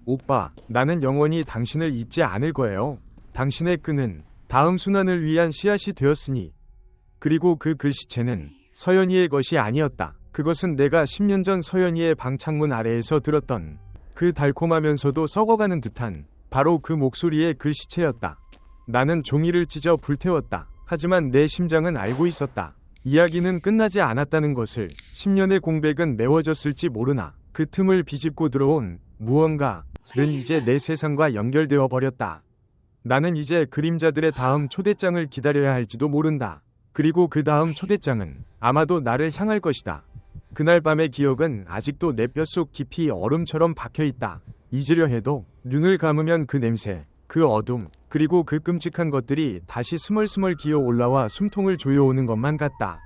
오빠, 나는 영원히 당신을 잊지 않을 거예요. 당신의 끈은 다음 순환을 위한 씨앗이 되었으니 그리고 그 글씨체는 서연이의 것이 아니었다. 그것은 내가 10년 전 서연이의 방 창문 아래에서 들었던 그 달콤하면서도 썩어가는 듯한 바로 그 목소리의 글씨체였다. 나는 종이를 찢어 불태웠다. 하지만 내 심장은 알고 있었다. 이야기는 끝나지 않았다는 것을. 10년의 공백은 메워졌을지 모르나 그 틈을 비집고 들어온 무언가는 이제 내 세상과 연결되어 버렸다. 나는 이제 그림자들의 다음 초대장을 기다려야 할지도 모른다. 그리고 그 다음 초대장은 아마도 나를 향할 것이다. 그날 밤의 기억은 아직도 내 뼛속 깊이 얼음처럼 박혀있다. 잊으려 해도 눈을 감으면 그 냄새, 그 어둠, 그리고 그 끔찍한 것들이 다시 스멀스멀 기어 올라와 숨통을 조여오는 것만 같다.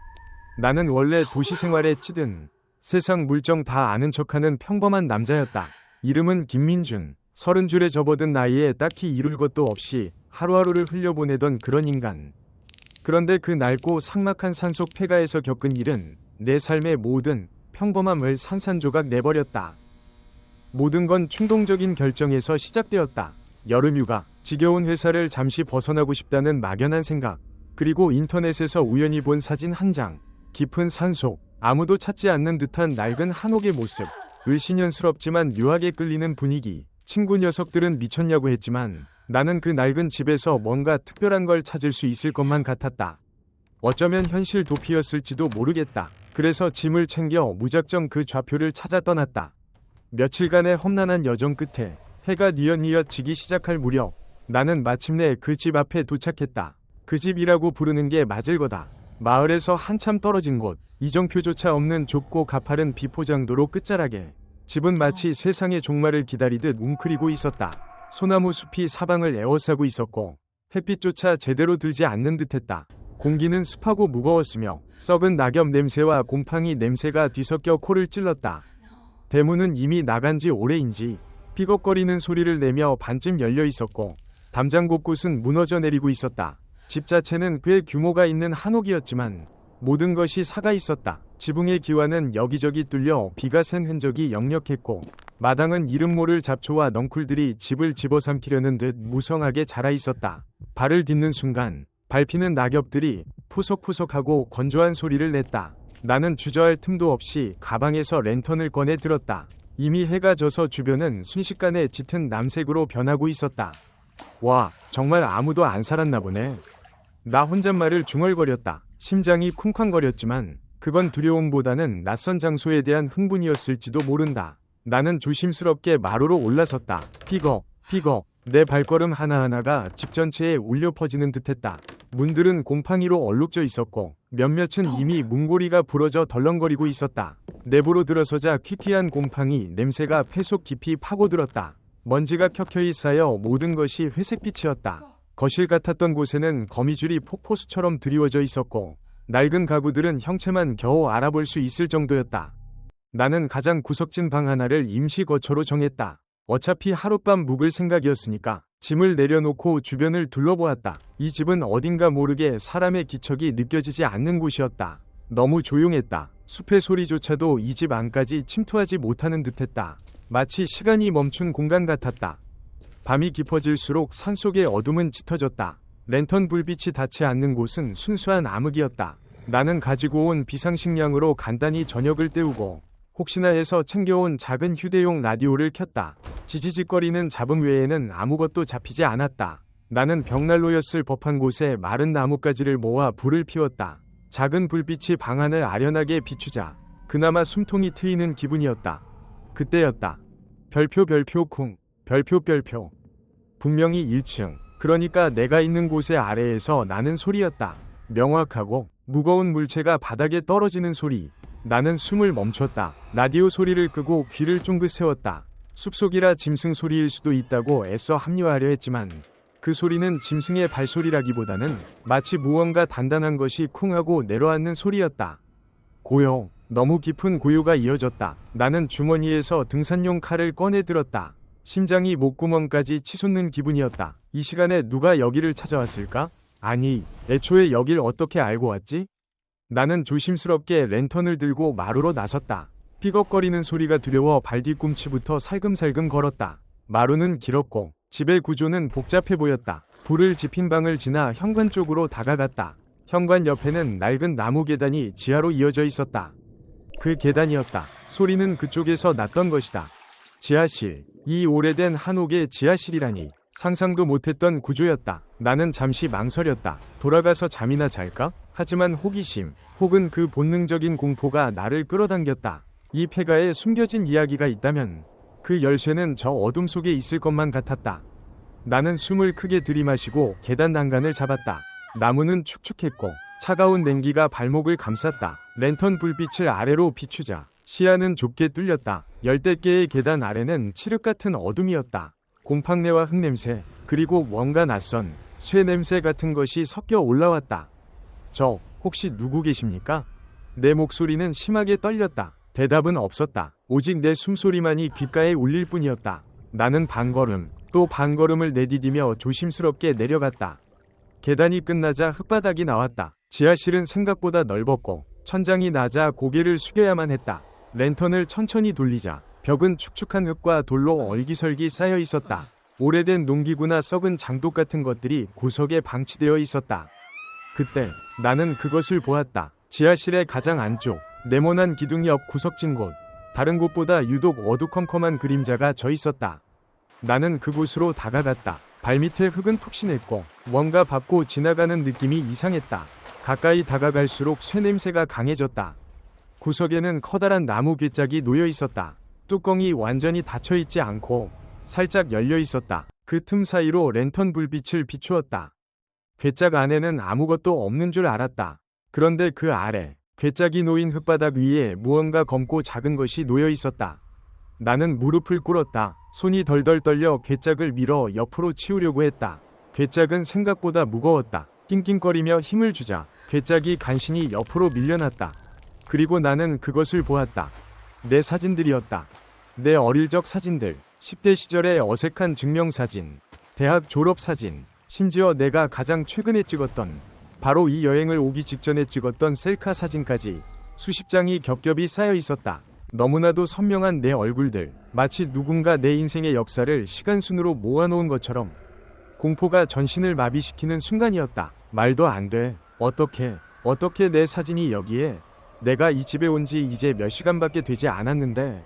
나는 원래 도시 생활에 찌든 세상 물정 다 아는 척하는 평범한 남자였다. 이름은 김민준. 30줄에 접어든 나이에 딱히 이룰 것도 없이 하루하루를 흘려보내던 그런 인간. 그런데 그 낡고 삭막한 산속 폐가에서 겪은 일은 내 삶의 모든 평범함을 산산조각 내버렸다. 모든 건 충동적인 결정에서 시작되었다. 여름휴가, 지겨운 회사를 잠시 벗어나고 싶다는 막연한 생각, 그리고 인터넷에서 우연히 본 사진 한 장, 깊은 산속, 아무도 찾지 않는 듯한 낡은 한옥의 모습, 을씨년스럽지만 묘하게 끌리는 분위기. 친구 녀석들은 미쳤냐고 했지만 나는 그 낡은 집에서 뭔가 특별한 걸 찾을 수 있을 것만 같았다. 어쩌면 현실 도피였을지도 모르겠다. 그래서 짐을 챙겨 무작정 그 좌표를 찾아 떠났다. 며칠간의 험난한 여정 끝에 해가 뉘엿뉘엿 지기 시작할 무렵 나는 마침내 그 집 앞에 도착했다. 그 집이라고 부르는 게 맞을 거다. 마을에서 한참 떨어진 곳, 이정표조차 없는 좁고 가파른 비포장도로 끝자락에 집은 마치 세상의 종말을 기다리듯 웅크리고 있었다. 소나무 숲이 사방을 에워싸고 있었고 햇빛조차 제대로 들지 않는 듯했다. 공기는 습하고 무거웠으며 썩은 낙엽 냄새와 곰팡이 냄새가 뒤섞여 코를 찔렀다. 대문은 이미 나간 지 오래인지 삐걱거리는 소리를 내며 반쯤 열려 있었고 담장 곳곳은 무너져 내리고 있었다. 집 자체는 꽤 규모가 있는 한옥이었지만 모든 것이 사가 있었다. 지붕의 기와는 여기저기 뚫려 비가 샌 흔적이 역력했고 마당은 이름 모를 잡초와 넝쿨들이 집을 집어삼키려는 듯 무성하게 자라 있었다. 발을 딛는 순간 밟히는 낙엽들이 푸석푸석하고 건조한 소리를 냈다. 나는 주저할 틈도 없이 가방에서 랜턴을 꺼내 들었다. 이미 해가 져서 주변은 순식간에 짙은 남색으로 변하고 있었다. 와, 정말 아무도 안 살았나 보네. 나 혼잣말을 중얼거렸다. 심장이 쿵쾅거렸지만 그건 두려움보다는 낯선 장소에 대한 흥분이었을지도 모른다. 나는 조심스럽게 마루로 올라섰다. 피걱, 피걱. 내 발걸음 하나하나가 집 전체에 울려 퍼지는 듯했다. 문들은 곰팡이로 얼룩져 있었고 몇몇은 이미 문고리가 부러져 덜렁거리고 있었다. 내부로 들어서자 퀴퀴한 곰팡이 냄새가 폐속 깊이 파고들었다. 먼지가 켜켜이 쌓여 모든 것이 회색빛이었다. 거실 같았던 곳에는 거미줄이 폭포수처럼 드리워져 있었고 낡은 가구들은 형체만 겨우 알아볼 수 있을 정도였다. 나는 가장 구석진 방 하나를 임시 거처로 정했다. 어차피 하룻밤 묵을 생각이었으니까 짐을 내려놓고 주변을 둘러보았다. 이 집은 어딘가 모르게 사람의 기척이 느껴지지 않는 곳이었다. 너무 조용했다. 숲의 소리조차도 이 집 안까지 침투하지 못하는 듯했다. 마치 시간이 멈춘 공간 같았다. 밤이 깊어질수록 산속의 어둠은 짙어졌다. 랜턴 불빛이 닿지 않는 곳은 순수한 암흑이었다. 나는 가지고 온 비상식량으로 간단히 저녁을 때우고 혹시나 해서 챙겨온 작은 휴대용 라디오를 켰다. 지지직거리는 잡음 외에는 아무것도 잡히지 않았다. 나는 벽난로였을 법한 곳에 마른 나뭇가지를 모아 불을 피웠다. 작은 불빛이 방안을 아련하게 비추자 그나마 숨통이 트이는 기분이었다. 그때였다. 별표 별표 쿵, 별표 별표. 분명히 1층, 그러니까 내가 있는 곳의 아래에서 나는 소리였다. 명확하고 무거운 물체가 바닥에 떨어지는 소리. 나는 숨을 멈췄다. 라디오 소리를 끄고 귀를 쫑긋 세웠다. 숲속이라 짐승 소리일 수도 있다고 애써 합리화하려 했지만 그 소리는 짐승의 발소리라기보다는 마치 무언가 단단한 것이 쿵하고 내려앉는 소리였다. 고요. 너무 깊은 고요가 이어졌다. 나는 주머니에서 등산용 칼을 꺼내 들었다. 심장이 목구멍까지 치솟는 기분이었다. 이 시간에 누가 여기를 찾아왔을까? 아니, 애초에 여길 어떻게 알고 왔지? 나는 조심스럽게 랜턴을 들고 마루로 나섰다. 삐걱거리는 소리가 두려워 발 뒤꿈치부터 살금살금 걸었다. 마루는 길었고 집의 구조는 복잡해 보였다. 불을 지핀 방을 지나 현관 쪽으로 다가갔다. 현관 옆에는 낡은 나무 계단이 지하로 이어져 있었다. 그 계단이었다. 소리는 그쪽에서 났던 것이다. 지하실. 이 오래된 한옥의 지하실이라니. 상상도 못했던 구조였다. 나는 잠시 망설였다. 돌아가서 잠이나 잘까? 하지만 호기심, 혹은 그 본능적인 공포가 나를 끌어당겼다. 이 폐가에 숨겨진 이야기가 있다면 그 열쇠는 저 어둠 속에 있을 것만 같았다. 나는 숨을 크게 들이마시고 계단 난간을 잡았다. 나무는 축축했고 차가운 냉기가 발목을 감쌌다. 랜턴 불빛을 아래로 비추자 시야는 좁게 뚫렸다. 열댓 개의 계단 아래는 칠흑 같은 어둠이었다. 곰팡내와 흙냄새, 그리고 뭔가 낯선 쇠 냄새 같은 것이 섞여 올라왔다. 저, 혹시 누구 계십니까? 내 목소리는 심하게 떨렸다. 대답은 없었다. 오직 내 숨소리만이 귓가에 울릴 뿐이었다. 나는 반걸음, 또 반걸음을 내디디며 조심스럽게 내려갔다. 계단이 끝나자 흙바닥이 나왔다. 지하실은 생각보다 넓었고 천장이 낮아 고개를 숙여야만 했다. 랜턴을 천천히 돌리자 벽은 축축한 흙과 돌로 얼기설기 쌓여 있었다. 오래된 농기구나 썩은 장독 같은 것들이 구석에 방치되어 있었다. 그때 나는 그것을 보았다. 지하실의 가장 안쪽, 네모난 기둥 옆 구석진 곳. 다른 곳보다 유독 어두컴컴한 그림자가 져 있었다. 나는 그곳으로 다가갔다. 발밑에 흙은 푹신했고 뭔가 밟고 지나가는 느낌이 이상했다. 가까이 다가갈수록 쇠냄새가 강해졌다. 구석에는 커다란 나무 괴짝이 놓여 있었다. 뚜껑이 완전히 닫혀 있지 않고 살짝 열려 있었다. 그 틈 사이로 랜턴 불빛을 비추었다. 괴짝 안에는 아무것도 없는 줄 알았다. 그런데 그 아래, 괴짝이 놓인 흙바닥 위에 무언가 검고 작은 것이 놓여 있었다. 나는 무릎을 꿇었다. 손이 덜덜 떨려 괴짝을 밀어 옆으로 치우려고 했다. 괴짝은 생각보다 무거웠다. 낑낑거리며 힘을 주자 괴짝이 간신히 옆으로 밀려났다. 그리고 나는 그것을 보았다. 내 사진들이었다. 내 어릴 적 사진들, 10대 시절의 어색한 증명사진, 대학 졸업사진, 심지어 내가 가장 최근에 찍었던, 바로 이 여행을 오기 직전에 찍었던 셀카 사진까지 수십 장이 겹겹이 쌓여 있었다. 너무나도 선명한 내 얼굴들, 마치 누군가 내 인생의 역사를 시간순으로 모아놓은 것처럼. 공포가 전신을 마비시키는 순간이었다. 말도 안 돼. 어떻게 내 사진이 여기에? 내가 이 집에 온 지 이제 몇 시간밖에 되지 않았는데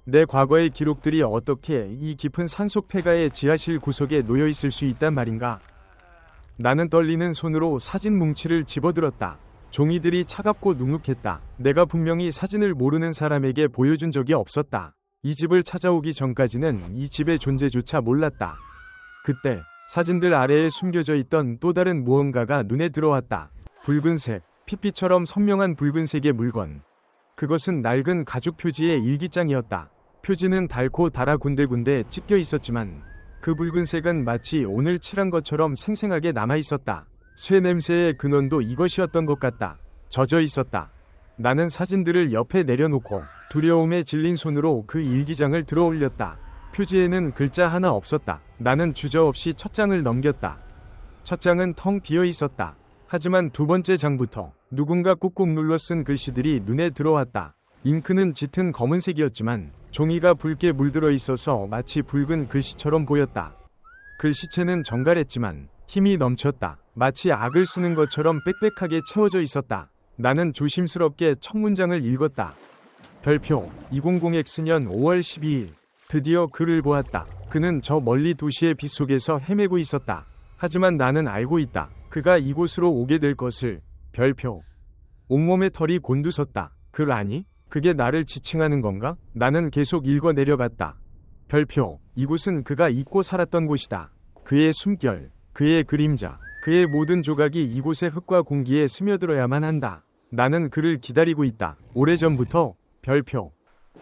내 과거의 기록들이 어떻게 이 깊은 산속 폐가의 지하실 구석에 놓여 있을 수 있단 말인가? 나는 떨리는 손으로 사진 뭉치를 집어들었다. 종이들이 차갑고 눅눅했다. 내가 분명히 사진을 모르는 사람에게 보여준 적이 없었다. 이 집을 찾아오기 전까지는 이 집의 존재조차 몰랐다. 그때 사진들 아래에 숨겨져 있던 또 다른 무언가가 눈에 들어왔다. 붉은색, 핏빛처럼 선명한 붉은색의 물건. 그것은 낡은 가죽 표지의 일기장이었다. 표지는 닳고 닳아 군데군데 찢겨 있었지만 그 붉은색은 마치 오늘 칠한 것처럼 생생하게 남아있었다. 쇠 냄새의 근원도 이것이었던 것 같다. 젖어 있었다. 나는 사진들을 옆에 내려놓고 두려움에 질린 손으로 그 일기장을 들어 올렸다. 표지에는 글자 하나 없었다. 나는 주저없이 첫 장을 넘겼다. 첫 장은 텅 비어 있었다. 하지만 두 번째 장부터 누군가 꾹꾹 눌러 쓴 글씨들이 눈에 들어왔다. 잉크는 짙은 검은색이었지만 종이가 붉게 물들어 있어서 마치 붉은 글씨처럼 보였다. 글씨체는 정갈했지만 힘이 넘쳤다. 마치 악을 쓰는 것처럼 빽빽하게 채워져 있었다. 나는 조심스럽게 첫 문장을 읽었다. 별표 200X년 5월 12일. 드디어 그를 보았다. 그는 저 멀리 도시의 빛 속에서 헤매고 있었다. 하지만 나는 알고 있다. 그가 이곳으로 오게 될 것을. 별표. 온몸에 털이 곤두섰다. 글 아니? 그게 나를 지칭하는 건가? 나는 계속 읽어 내려갔다. 별표. 이곳은 그가 잊고 살았던 곳이다. 그의 숨결, 그의 그림자, 그의 모든 조각이 이곳의 흙과 공기에 스며들어야만 한다. 나는 그를 기다리고 있다. 오래전부터. 별표.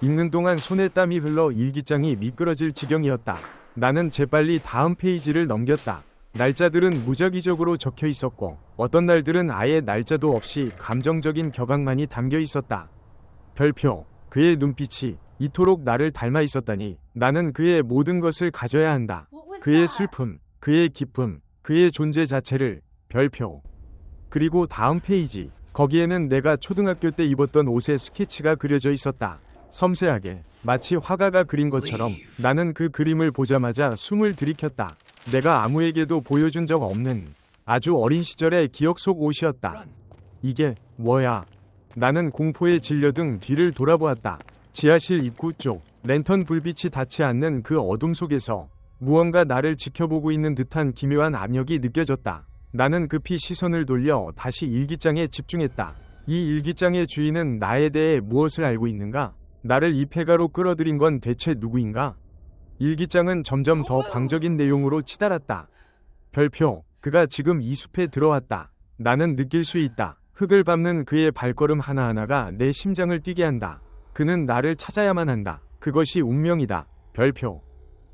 읽는 동안 손에 땀이 흘러 일기장이 미끄러질 지경이었다. 나는 재빨리 다음 페이지를 넘겼다. 날짜들은 무작위적으로 적혀 있었고 어떤 날들은 아예 날짜도 없이 감정적인 격앙만이 담겨 있었다. 별표. 그의 눈빛이 이토록 나를 닮아 있었다니. 나는 그의 모든 것을 가져야 한다. 그의 슬픔, 그의 기쁨, 그의 존재 자체를. 별표. 그리고 다음 페이지. 거기에는 내가 초등학교 때 입었던 옷의 스케치가 그려져 있었다. 섬세하게, 마치 화가가 그린 것처럼. 나는 그 그림을 보자마자 숨을 들이켰다. 내가 아무에게도 보여준 적 없는 아주 어린 시절의 기억 속 옷이었다. 이게 뭐야? 나는 공포에 질려등 뒤를 돌아보았다. 지하실 입구 쪽, 랜턴 불빛이 닿지 않는 그 어둠 속에서 무언가 나를 지켜보고 있는 듯한 기묘한 압력이 느껴졌다. 나는 급히 시선을 돌려 다시 일기장에 집중했다. 이 일기장의 주인은 나에 대해 무엇을 알고 있는가? 나를 이 폐가로 끌어들인 건 대체 누구인가? 일기장은 점점 더 광적인 내용으로 치달았다. 별표, 그가 지금 이 숲에 들어왔다. 나는 느낄 수 있다. 흙을 밟는 그의 발걸음 하나하나가 내 심장을 뛰게 한다. 그는 나를 찾아야만 한다. 그것이 운명이다. 별표.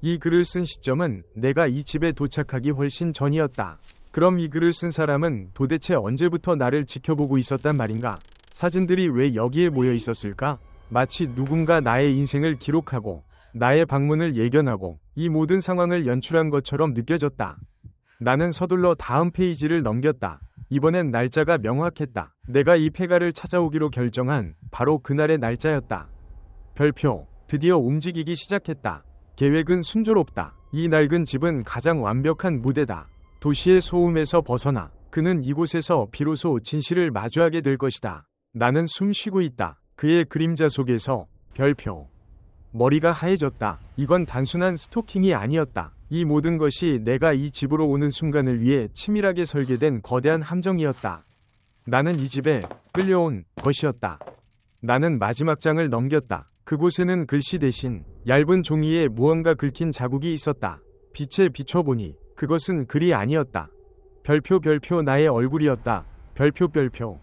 이 글을 쓴 시점은 내가 이 집에 도착하기 훨씬 전이었다. 그럼 이 글을 쓴 사람은 도대체 언제부터 나를 지켜보고 있었단 말인가? 사진들이 왜 여기에 모여 있었을까? 마치 누군가 나의 인생을 기록하고 나의 방문을 예견하고 이 모든 상황을 연출한 것처럼 느껴졌다. 나는 서둘러 다음 페이지를 넘겼다. 이번엔 날짜가 명확했다. 내가 이 폐가를 찾아오기로 결정한 바로 그날의 날짜였다. 별표, 드디어 움직이기 시작했다. 계획은 순조롭다. 이 낡은 집은 가장 완벽한 무대다. 도시의 소음에서 벗어나 그는 이곳에서 비로소 진실을 마주하게 될 것이다. 나는 숨 쉬고 있다. 그의 그림자 속에서. 별표. 머리가 하얘졌다. 이건 단순한 스토킹이 아니었다. 이 모든 것이 내가 이 집으로 오는 순간을 위해 치밀하게 설계된 거대한 함정이었다. 나는 이 집에 끌려온 것이었다. 나는 마지막 장을 넘겼다. 그곳에는 글씨 대신 얇은 종이에 무언가 긁힌 자국이 있었다. 빛에 비춰보니 그것은 글이 아니었다. 별표 별표 나의 얼굴이었다. 별표 별표.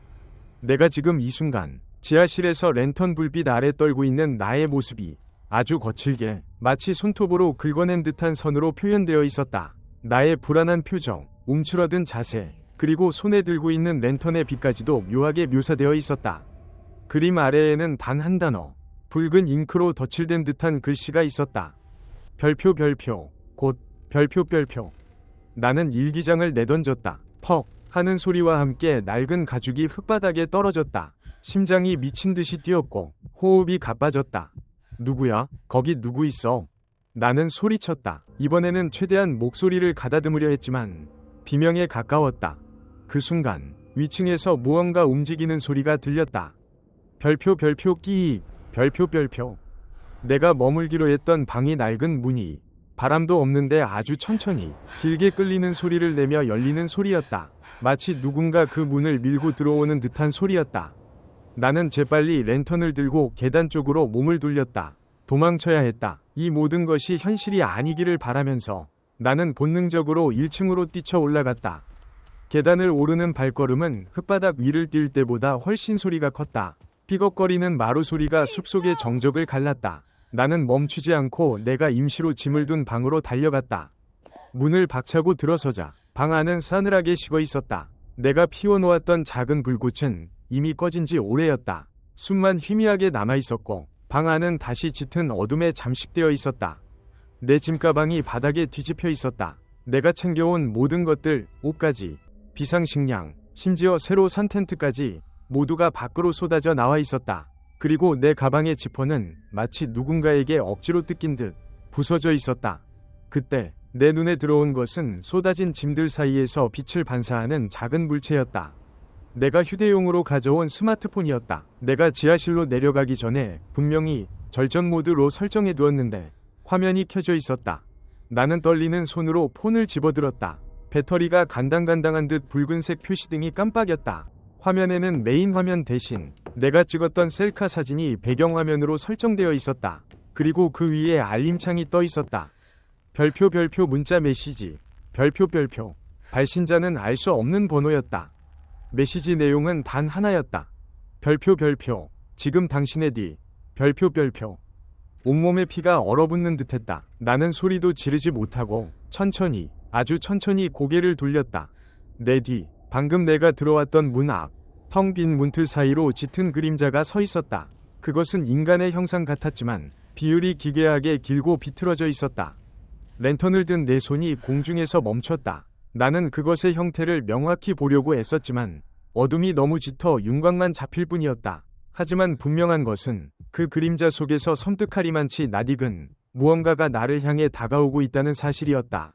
내가 지금 이 순간 지하실에서 랜턴 불빛 아래 떨고 있는 나의 모습이 아주 거칠게 마치 손톱으로 긁어낸 듯한 선으로 표현되어 있었다. 나의 불안한 표정, 움츠러든 자세, 그리고 손에 들고 있는 랜턴의 빛까지도 묘하게 묘사되어 있었다. 그림 아래에는 단 한 단어, 붉은 잉크로 덧칠된 듯한 글씨가 있었다. 별표 별표, 곧 별표 별표. 나는 일기장을 내던졌다. 퍽 하는 소리와 함께 낡은 가죽이 흙바닥에 떨어졌다. 심장이 미친 듯이 뛰었고 호흡이 가빠졌다. 누구야? 거기 누구 있어? 나는 소리쳤다. 이번에는 최대한 목소리를 가다듬으려 했지만 비명에 가까웠다. 그 순간 위층에서 무언가 움직이는 소리가 들렸다. 별표 별표 끼익. 별표 별표. 내가 머물기로 했던 방이 낡은 문이 바람도 없는데 아주 천천히 길게 끌리는 소리를 내며 열리는 소리였다. 마치 누군가 그 문을 밀고 들어오는 듯한 소리였다. 나는 재빨리 랜턴을 들고 계단 쪽으로 몸을 돌렸다. 도망쳐야 했다. 이 모든 것이 현실이 아니기를 바라면서 나는 본능적으로 1층으로 뛰쳐 올라갔다. 계단을 오르는 발걸음은 흙바닥 위를 뛸 때보다 훨씬 소리가 컸다. 삐걱거리는 마루 소리가 숲속의 정적을 갈랐다. 나는 멈추지 않고 내가 임시로 짐을 둔 방으로 달려갔다. 문을 박차고 들어서자 방 안은 싸늘하게 식어 있었다. 내가 피워놓았던 작은 불꽃은 이미 꺼진 지 오래였다. 숨만 희미하게 남아있었고 방 안은 다시 짙은 어둠에 잠식되어 있었다. 내 짐가방이 바닥에 뒤집혀 있었다. 내가 챙겨온 모든 것들, 옷까지, 비상식량, 심지어 새로 산 텐트까지 모두가 밖으로 쏟아져 나와 있었다. 그리고 내 가방의 지퍼는 마치 누군가에게 억지로 뜯긴 듯 부서져 있었다. 그때 내 눈에 들어온 것은 쏟아진 짐들 사이에서 빛을 반사하는 작은 물체였다. 내가 휴대용으로 가져온 스마트폰이었다. 내가 지하실로 내려가기 전에 분명히 절전 모드로 설정해 두었는데 화면이 켜져 있었다. 나는 떨리는 손으로 폰을 집어들었다. 배터리가 간당간당한 듯 붉은색 표시등이 깜빡였다. 화면에는 메인 화면 대신 내가 찍었던 셀카 사진이 배경화면으로 설정되어 있었다. 그리고 그 위에 알림창이 떠 있었다. 별표 별표 문자 메시지. 별표 별표. 발신자는 알 수 없는 번호였다. 메시지 내용은 단 하나였다. 별표 별표. 지금 당신의 뒤. 별표 별표. 온몸에 피가 얼어붙는 듯했다. 나는 소리도 지르지 못하고 천천히, 아주 천천히 고개를 돌렸다. 내 뒤, 방금 내가 들어왔던 문 앞, 텅 빈 문틀 사이로 짙은 그림자가 서 있었다. 그것은 인간의 형상 같았지만 비율이 기괴하게 길고 비틀어져 있었다. 랜턴을 든 내 손이 공중에서 멈췄다. 나는 그것의 형태를 명확히 보려고 애썼지만 어둠이 너무 짙어 윤곽만 잡힐 뿐이었다. 하지만 분명한 것은 그 그림자 속에서 섬뜩하리만치 낯익은 무언가가 나를 향해 다가오고 있다는 사실이었다.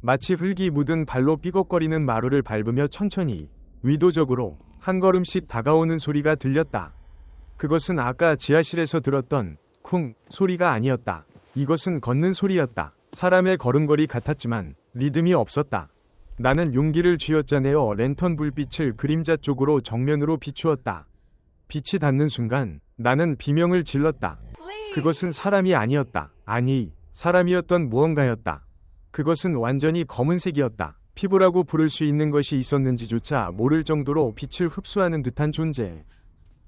마치 흙이 묻은 발로 삐걱거리는 마루를 밟으며 천천히 의도적으로 한 걸음씩 다가오는 소리가 들렸다. 그것은 아까 지하실에서 들었던 쿵 소리가 아니었다. 이것은 걷는 소리였다. 사람의 걸음걸이 같았지만 리듬이 없었다. 나는 용기를 쥐어짜내어 랜턴 불빛을 그림자 쪽으로 정면으로 비추었다. 빛이 닿는 순간 나는 비명을 질렀다. 그것은 사람이 아니었다. 아니, 사람이었던 무언가였다. 그것은 완전히 검은색이었다. 피부라고 부를 수 있는 것이 있었는지조차 모를 정도로 빛을 흡수하는 듯한 존재.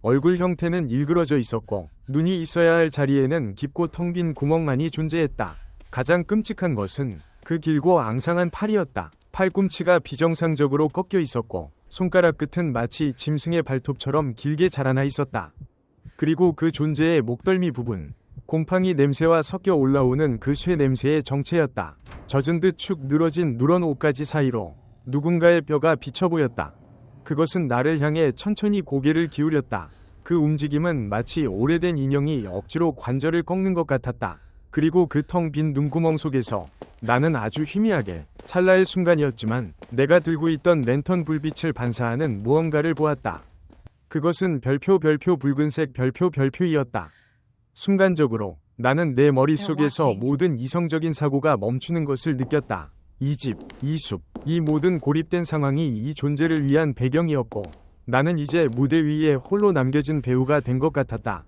얼굴 형태는 일그러져 있었고 눈이 있어야 할 자리에는 깊고 텅 빈 구멍만이 존재했다. 가장 끔찍한 것은 그 길고 앙상한 팔이었다. 팔꿈치가 비정상적으로 꺾여 있었고 손가락 끝은 마치 짐승의 발톱처럼 길게 자라나 있었다. 그리고 그 존재의 목덜미 부분, 곰팡이 냄새와 섞여 올라오는 그 쇠 냄새의 정체였다. 젖은 듯 축 늘어진 누런 옷가지 사이로 누군가의 뼈가 비쳐 보였다. 그것은 나를 향해 천천히 고개를 기울였다. 그 움직임은 마치 오래된 인형이 억지로 관절을 꺾는 것 같았다. 그리고 그 텅 빈 눈구멍 속에서 나는 아주 희미하게 찰나의 순간이었지만 내가 들고 있던 랜턴 불빛을 반사하는 무언가를 보았다. 그것은 별표 붉은색 별표이었다. 순간적으로 나는 내 머릿속에서 모든 이성적인 사고가 멈추는 것을 느꼈다. 이 집, 이 숲, 이 모든 고립된 상황이 이 존재를 위한 배경이었고 나는 이제 무대 위에 홀로 남겨진 배우가 된 것 같았다.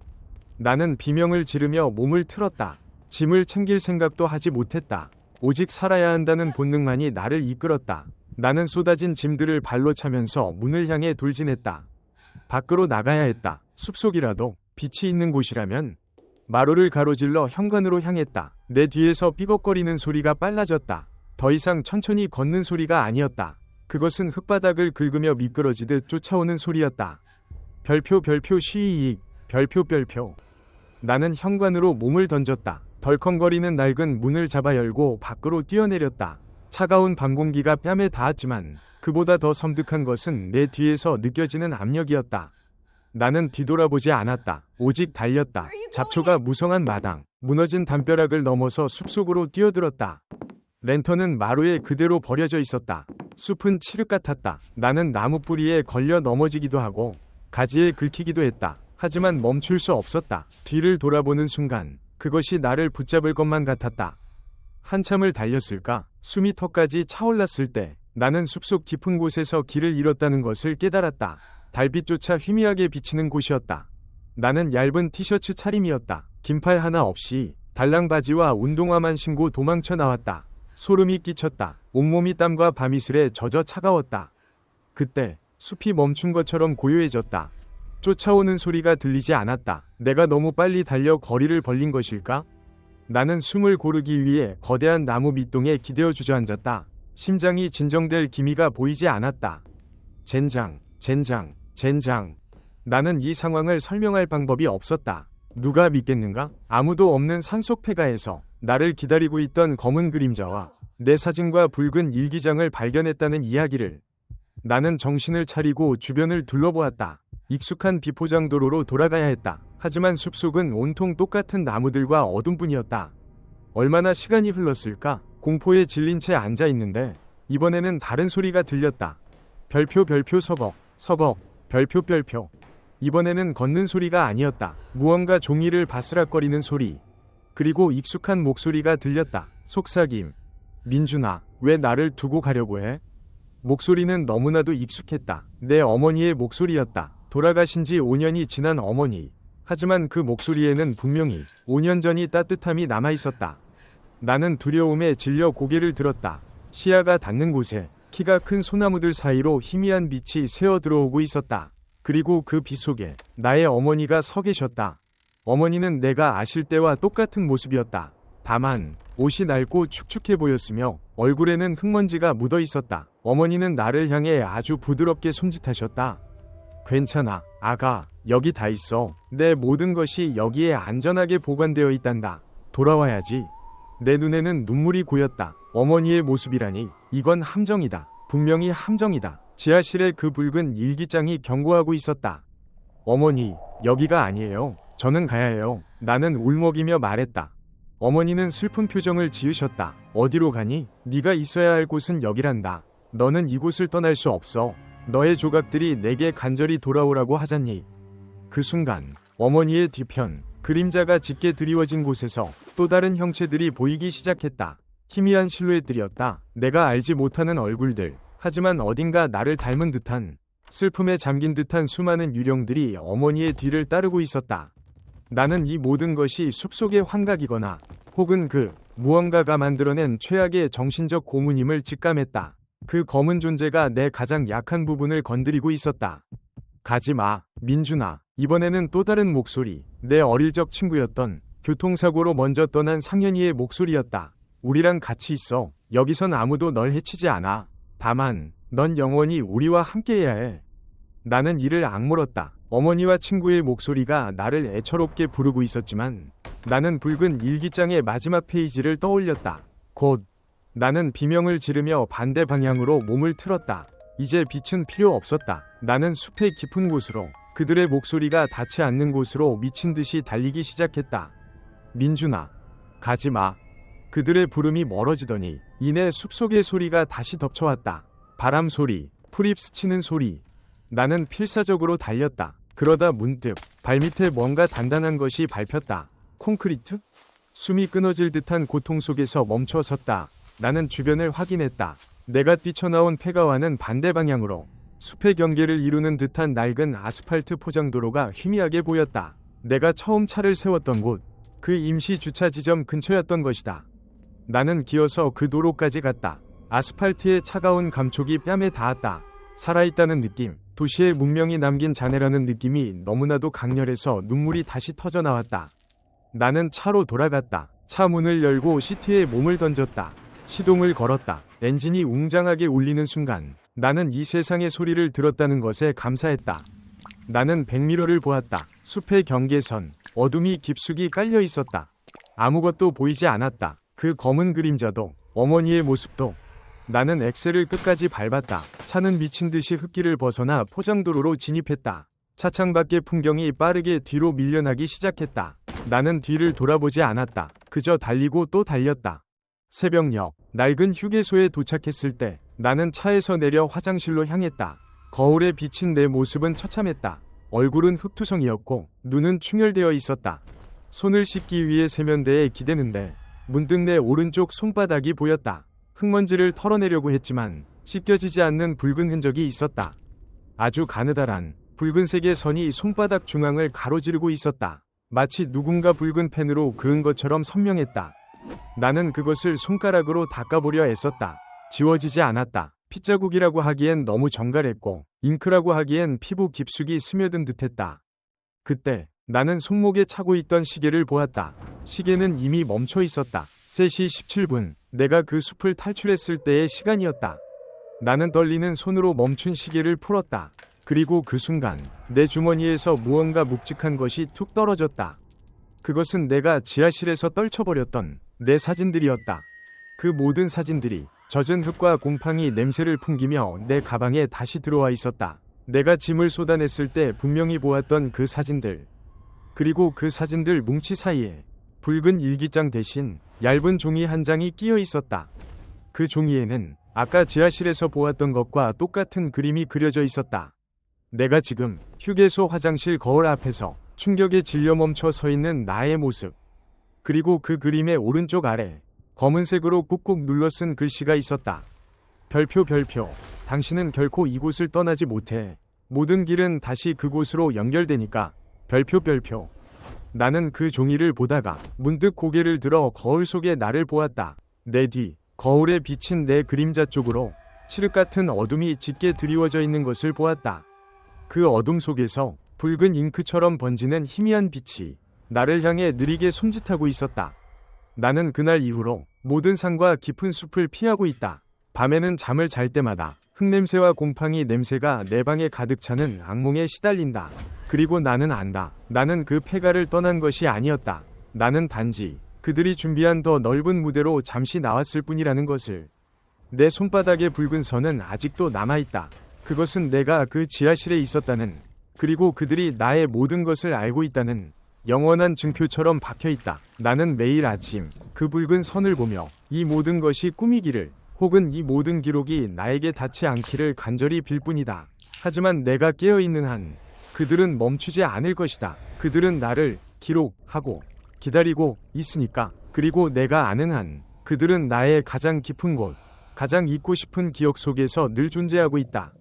나는 비명을 지르며 몸을 틀었다. 짐을 챙길 생각도 하지 못했다. 오직 살아야 한다는 본능만이 나를 이끌었다. 나는 쏟아진 짐들을 발로 차면서 문을 향해 돌진했다. 밖으로 나가야 했다. 숲속이라도 빛이 있는 곳이라면. 마루를 가로질러 현관으로 향했다. 내 뒤에서 삐걱거리는 소리가 빨라졌다. 더 이상 천천히 걷는 소리가 아니었다. 그것은 흙바닥을 긁으며 미끄러지듯 쫓아오는 소리였다. 별표 쉬이익 별표. 나는 현관으로 몸을 던졌다. 덜컹거리는 낡은 문을 잡아 열고 밖으로 뛰어내렸다. 차가운 밤 공기가 뺨에 닿았지만 그보다 더 섬뜩한 것은 내 뒤에서 느껴지는 압력이었다. 나는 뒤돌아보지 않았다. 오직 달렸다. 잡초가 무성한 마당, 무너진 담벼락을 넘어서 숲속으로 뛰어들었다. 랜턴은 마루에 그대로 버려져 있었다. 숲은 칠흑 같았다. 나는 나무 뿌리에 걸려 넘어지기도 하고 가지에 긁히기도 했다. 하지만 멈출 수 없었다. 뒤를 돌아보는 순간 그것이 나를 붙잡을 것만 같았다. 한참을 달렸을까? 숨이 턱까지 차올랐을 때 나는 숲속 깊은 곳에서 길을 잃었다는 것을 깨달았다. 달빛조차 희미하게 비치는 곳이었다. 나는 얇은 티셔츠 차림이었다. 긴팔 하나 없이 달랑 바지와 운동화만 신고 도망쳐 나왔다. 소름이 끼쳤다. 온몸이 땀과 밤이슬에 젖어 차가웠다. 그때 숲이 멈춘 것처럼 고요해졌다. 쫓아오는 소리가 들리지 않았다. 내가 너무 빨리 달려 거리를 벌린 것일까? 나는 숨을 고르기 위해 거대한 나무 밑동에 기대어 주저앉았다. 심장이 진정될 기미가 보이지 않았다. 젠장. 나는 이 상황을 설명할 방법이 없었다. 누가 믿겠는가? 아무도 없는 산속 폐가에서 나를 기다리고 있던 검은 그림자와 내 사진과 붉은 일기장을 발견했다는 이야기를. 나는 정신을 차리고 주변을 둘러보았다. 익숙한 비포장 도로로 돌아가야 했다. 하지만 숲속은 온통 똑같은 나무들과 어둠뿐이었다. 얼마나 시간이 흘렀을까? 공포에 질린 채 앉아있는데 이번에는 다른 소리가 들렸다. 별표 서걱 별표. 이번에는 걷는 소리가 아니었다. 무언가 종이를 바스락거리는 소리. 그리고 익숙한 목소리가 들렸다. 속삭임. 민준아, 왜 나를 두고 가려고 해? 목소리는 너무나도 익숙했다. 내 어머니의 목소리였다. 돌아가신 지 5년이 지난 어머니. 하지만 그 목소리에는 분명히 5년 전이 따뜻함이 남아있었다. 나는 두려움에 질려 고개를 들었다. 시야가 닿는 곳에 키가 큰 소나무들 사이로 희미한 빛이 새어 들어오고 있었다. 그리고 그 빛 속에 나의 어머니가 서 계셨다. 어머니는 내가 아실 때와 똑같은 모습이었다. 다만 옷이 낡고 축축해 보였으며 얼굴에는 흙먼지가 묻어 있었다. 어머니는 나를 향해 아주 부드럽게 손짓하셨다. 괜찮아, 아가. 여기 다 있어. 내 모든 것이 여기에 안전하게 보관되어 있단다. 돌아와야지. 내 눈에는 눈물이 고였다. 어머니의 모습이라니. 이건 함정이다. 분명히 함정이다. 지하실에 그 붉은 일기장이 경고하고 있었다. 어머니, 여기가 아니에요. 저는 가야 해요. 나는 울먹이며 말했다. 어머니는 슬픈 표정을 지으셨다. 어디로 가니? 네가 있어야 할 곳은 여기란다. 너는 이곳을 떠날 수 없어. 너의 조각들이 내게 간절히 돌아오라고 하잖니. 그 순간 어머니의 뒤편 그림자가 짙게 드리워진 곳에서 또 다른 형체들이 보이기 시작했다. 희미한 실루엣들이었다. 내가 알지 못하는 얼굴들. 하지만 어딘가 나를 닮은 듯한, 슬픔에 잠긴 듯한 수많은 유령들이 어머니의 뒤를 따르고 있었다. 나는 이 모든 것이 숲속의 환각이거나 혹은 그 무언가가 만들어낸 최악의 정신적 고문임을 직감했다. 그 검은 존재가 내 가장 약한 부분을 건드리고 있었다. 가지마, 민준아. 이번에는 또 다른 목소리. 내 어릴 적 친구였던, 교통사고로 먼저 떠난 상현이의 목소리였다. 우리랑 같이 있어. 여기선 아무도 널 해치지 않아. 다만 넌 영원히 우리와 함께해야 해. 나는 이를 악물었다. 어머니와 친구의 목소리가 나를 애처롭게 부르고 있었지만 나는 붉은 일기장의 마지막 페이지를 떠올렸다. 곧 나는 비명을 지르며 반대 방향으로 몸을 틀었다. 이제 빛은 필요 없었다. 나는 숲의 깊은 곳으로, 그들의 목소리가 닿지 않는 곳으로 미친 듯이 달리기 시작했다. 민준아, 가지마. 그들의 부름이 멀어지더니 이내 숲속의 소리가 다시 덮쳐왔다. 바람 소리, 풀잎 스치는 소리. 나는 필사적으로 달렸다. 그러다 문득 발밑에 뭔가 단단한 것이 밟혔다. 콘크리트? 숨이 끊어질 듯한 고통 속에서 멈춰 섰다. 나는 주변을 확인했다. 내가 뛰쳐나온 폐가와는 반대 방향으로 숲의 경계를 이루는 듯한 낡은 아스팔트 포장도로가 희미하게 보였다. 내가 처음 차를 세웠던 곳, 그 임시 주차 지점 근처였던 것이다. 나는 기어서 그 도로까지 갔다. 아스팔트의 차가운 감촉이 뺨에 닿았다. 살아있다는 느낌, 도시의 문명이 남긴 잔해라는 느낌이 너무나도 강렬해서 눈물이 다시 터져나왔다. 나는 차로 돌아갔다. 차 문을 열고 시트에 몸을 던졌다. 시동을 걸었다. 엔진이 웅장하게 울리는 순간 나는 이 세상의 소리를 들었다는 것에 감사했다. 나는 백미러를 보았다. 숲의 경계선, 어둠이 깊숙이 깔려 있었다. 아무것도 보이지 않았다. 그 검은 그림자도, 어머니의 모습도. 나는 엑셀을 끝까지 밟았다. 차는 미친 듯이 흙길을 벗어나 포장도로로 진입했다. 차창 밖의 풍경이 빠르게 뒤로 밀려나기 시작했다. 나는 뒤를 돌아보지 않았다. 그저 달리고 또 달렸다. 새벽녘, 낡은 휴게소에 도착했을 때 나는 차에서 내려 화장실로 향했다. 거울에 비친 내 모습은 처참했다. 얼굴은 흙투성이었고 눈은 충혈되어 있었다. 손을 씻기 위해 세면대에 기대는데 문득 내 오른쪽 손바닥이 보였다. 흙먼지를 털어내려고 했지만 씻겨지지 않는 붉은 흔적이 있었다. 아주 가느다란 붉은색의 선이 손바닥 중앙을 가로지르고 있었다. 마치 누군가 붉은 펜으로 그은 것처럼 선명했다. 나는 그것을 손가락으로 닦아보려 애썼다. 지워지지 않았다. 핏자국이라고 하기엔 너무 정갈했고 잉크라고 하기엔 피부 깊숙이 스며든 듯했다. 그때 나는 손목에 차고 있던 시계를 보았다. 시계는 이미 멈춰 있었다. 3시 17분, 내가 그 숲을 탈출했을 때의 시간이었다. 나는 떨리는 손으로 멈춘 시계를 풀었다. 그리고 그 순간 내 주머니에서 무언가 묵직한 것이 툭 떨어졌다. 그것은 내가 지하실에서 떨쳐버렸던 내 사진들이었다. 그 모든 사진들이 젖은 흙과 곰팡이 냄새를 풍기며 내 가방에 다시 들어와 있었다. 내가 짐을 쏟아냈을 때 분명히 보았던 그 사진들. 그리고 그 사진들 뭉치 사이에 붉은 일기장 대신 얇은 종이 한 장이 끼어 있었다. 그 종이에는 아까 지하실에서 보았던 것과 똑같은 그림이 그려져 있었다. 내가 지금 휴게소 화장실 거울 앞에서 충격에 질려 멈춰 서 있는 나의 모습. 그리고 그 그림의 오른쪽 아래 검은색으로 꾹꾹 눌러 쓴 글씨가 있었다. 별표 별표. 당신은 결코 이곳을 떠나지 못해. 모든 길은 다시 그곳으로 연결되니까. 별표 별표. 나는 그 종이를 보다가 문득 고개를 들어 거울 속에 나를 보았다. 내 뒤, 거울에 비친 내 그림자 쪽으로 칠흑 같은 어둠이 짙게 드리워져 있는 것을 보았다. 그 어둠 속에서 붉은 잉크처럼 번지는 희미한 빛이 나를 향해 느리게 손짓하고 있었다. 나는 그날 이후로 모든 산과 깊은 숲을 피하고 있다. 밤에는 잠을 잘 때마다 흙냄새와 곰팡이 냄새가 내 방에 가득 차는 악몽에 시달린다. 그리고 나는 안다. 나는 그 폐가를 떠난 것이 아니었다. 나는 단지 그들이 준비한 더 넓은 무대로 잠시 나왔을 뿐이라는 것을. 내 손바닥의 붉은 선은 아직도 남아있다. 그것은 내가 그 지하실에 있었다는, 그리고 그들이 나의 모든 것을 알고 있다는, 영원한 증표처럼 박혀 있다. 나는 매일 아침 그 붉은 선을 보며 이 모든 것이 꿈이기를 혹은 이 모든 기록이 나에게 닿지 않기를 간절히 빌 뿐이다. 하지만 내가 깨어있는 한 그들은 멈추지 않을 것이다. 그들은 나를 기록하고 기다리고 있으니까. 그리고 내가 아는 한 그들은 나의 가장 깊은 곳, 가장 잊고 싶은 기억 속에서 늘 존재하고 있다.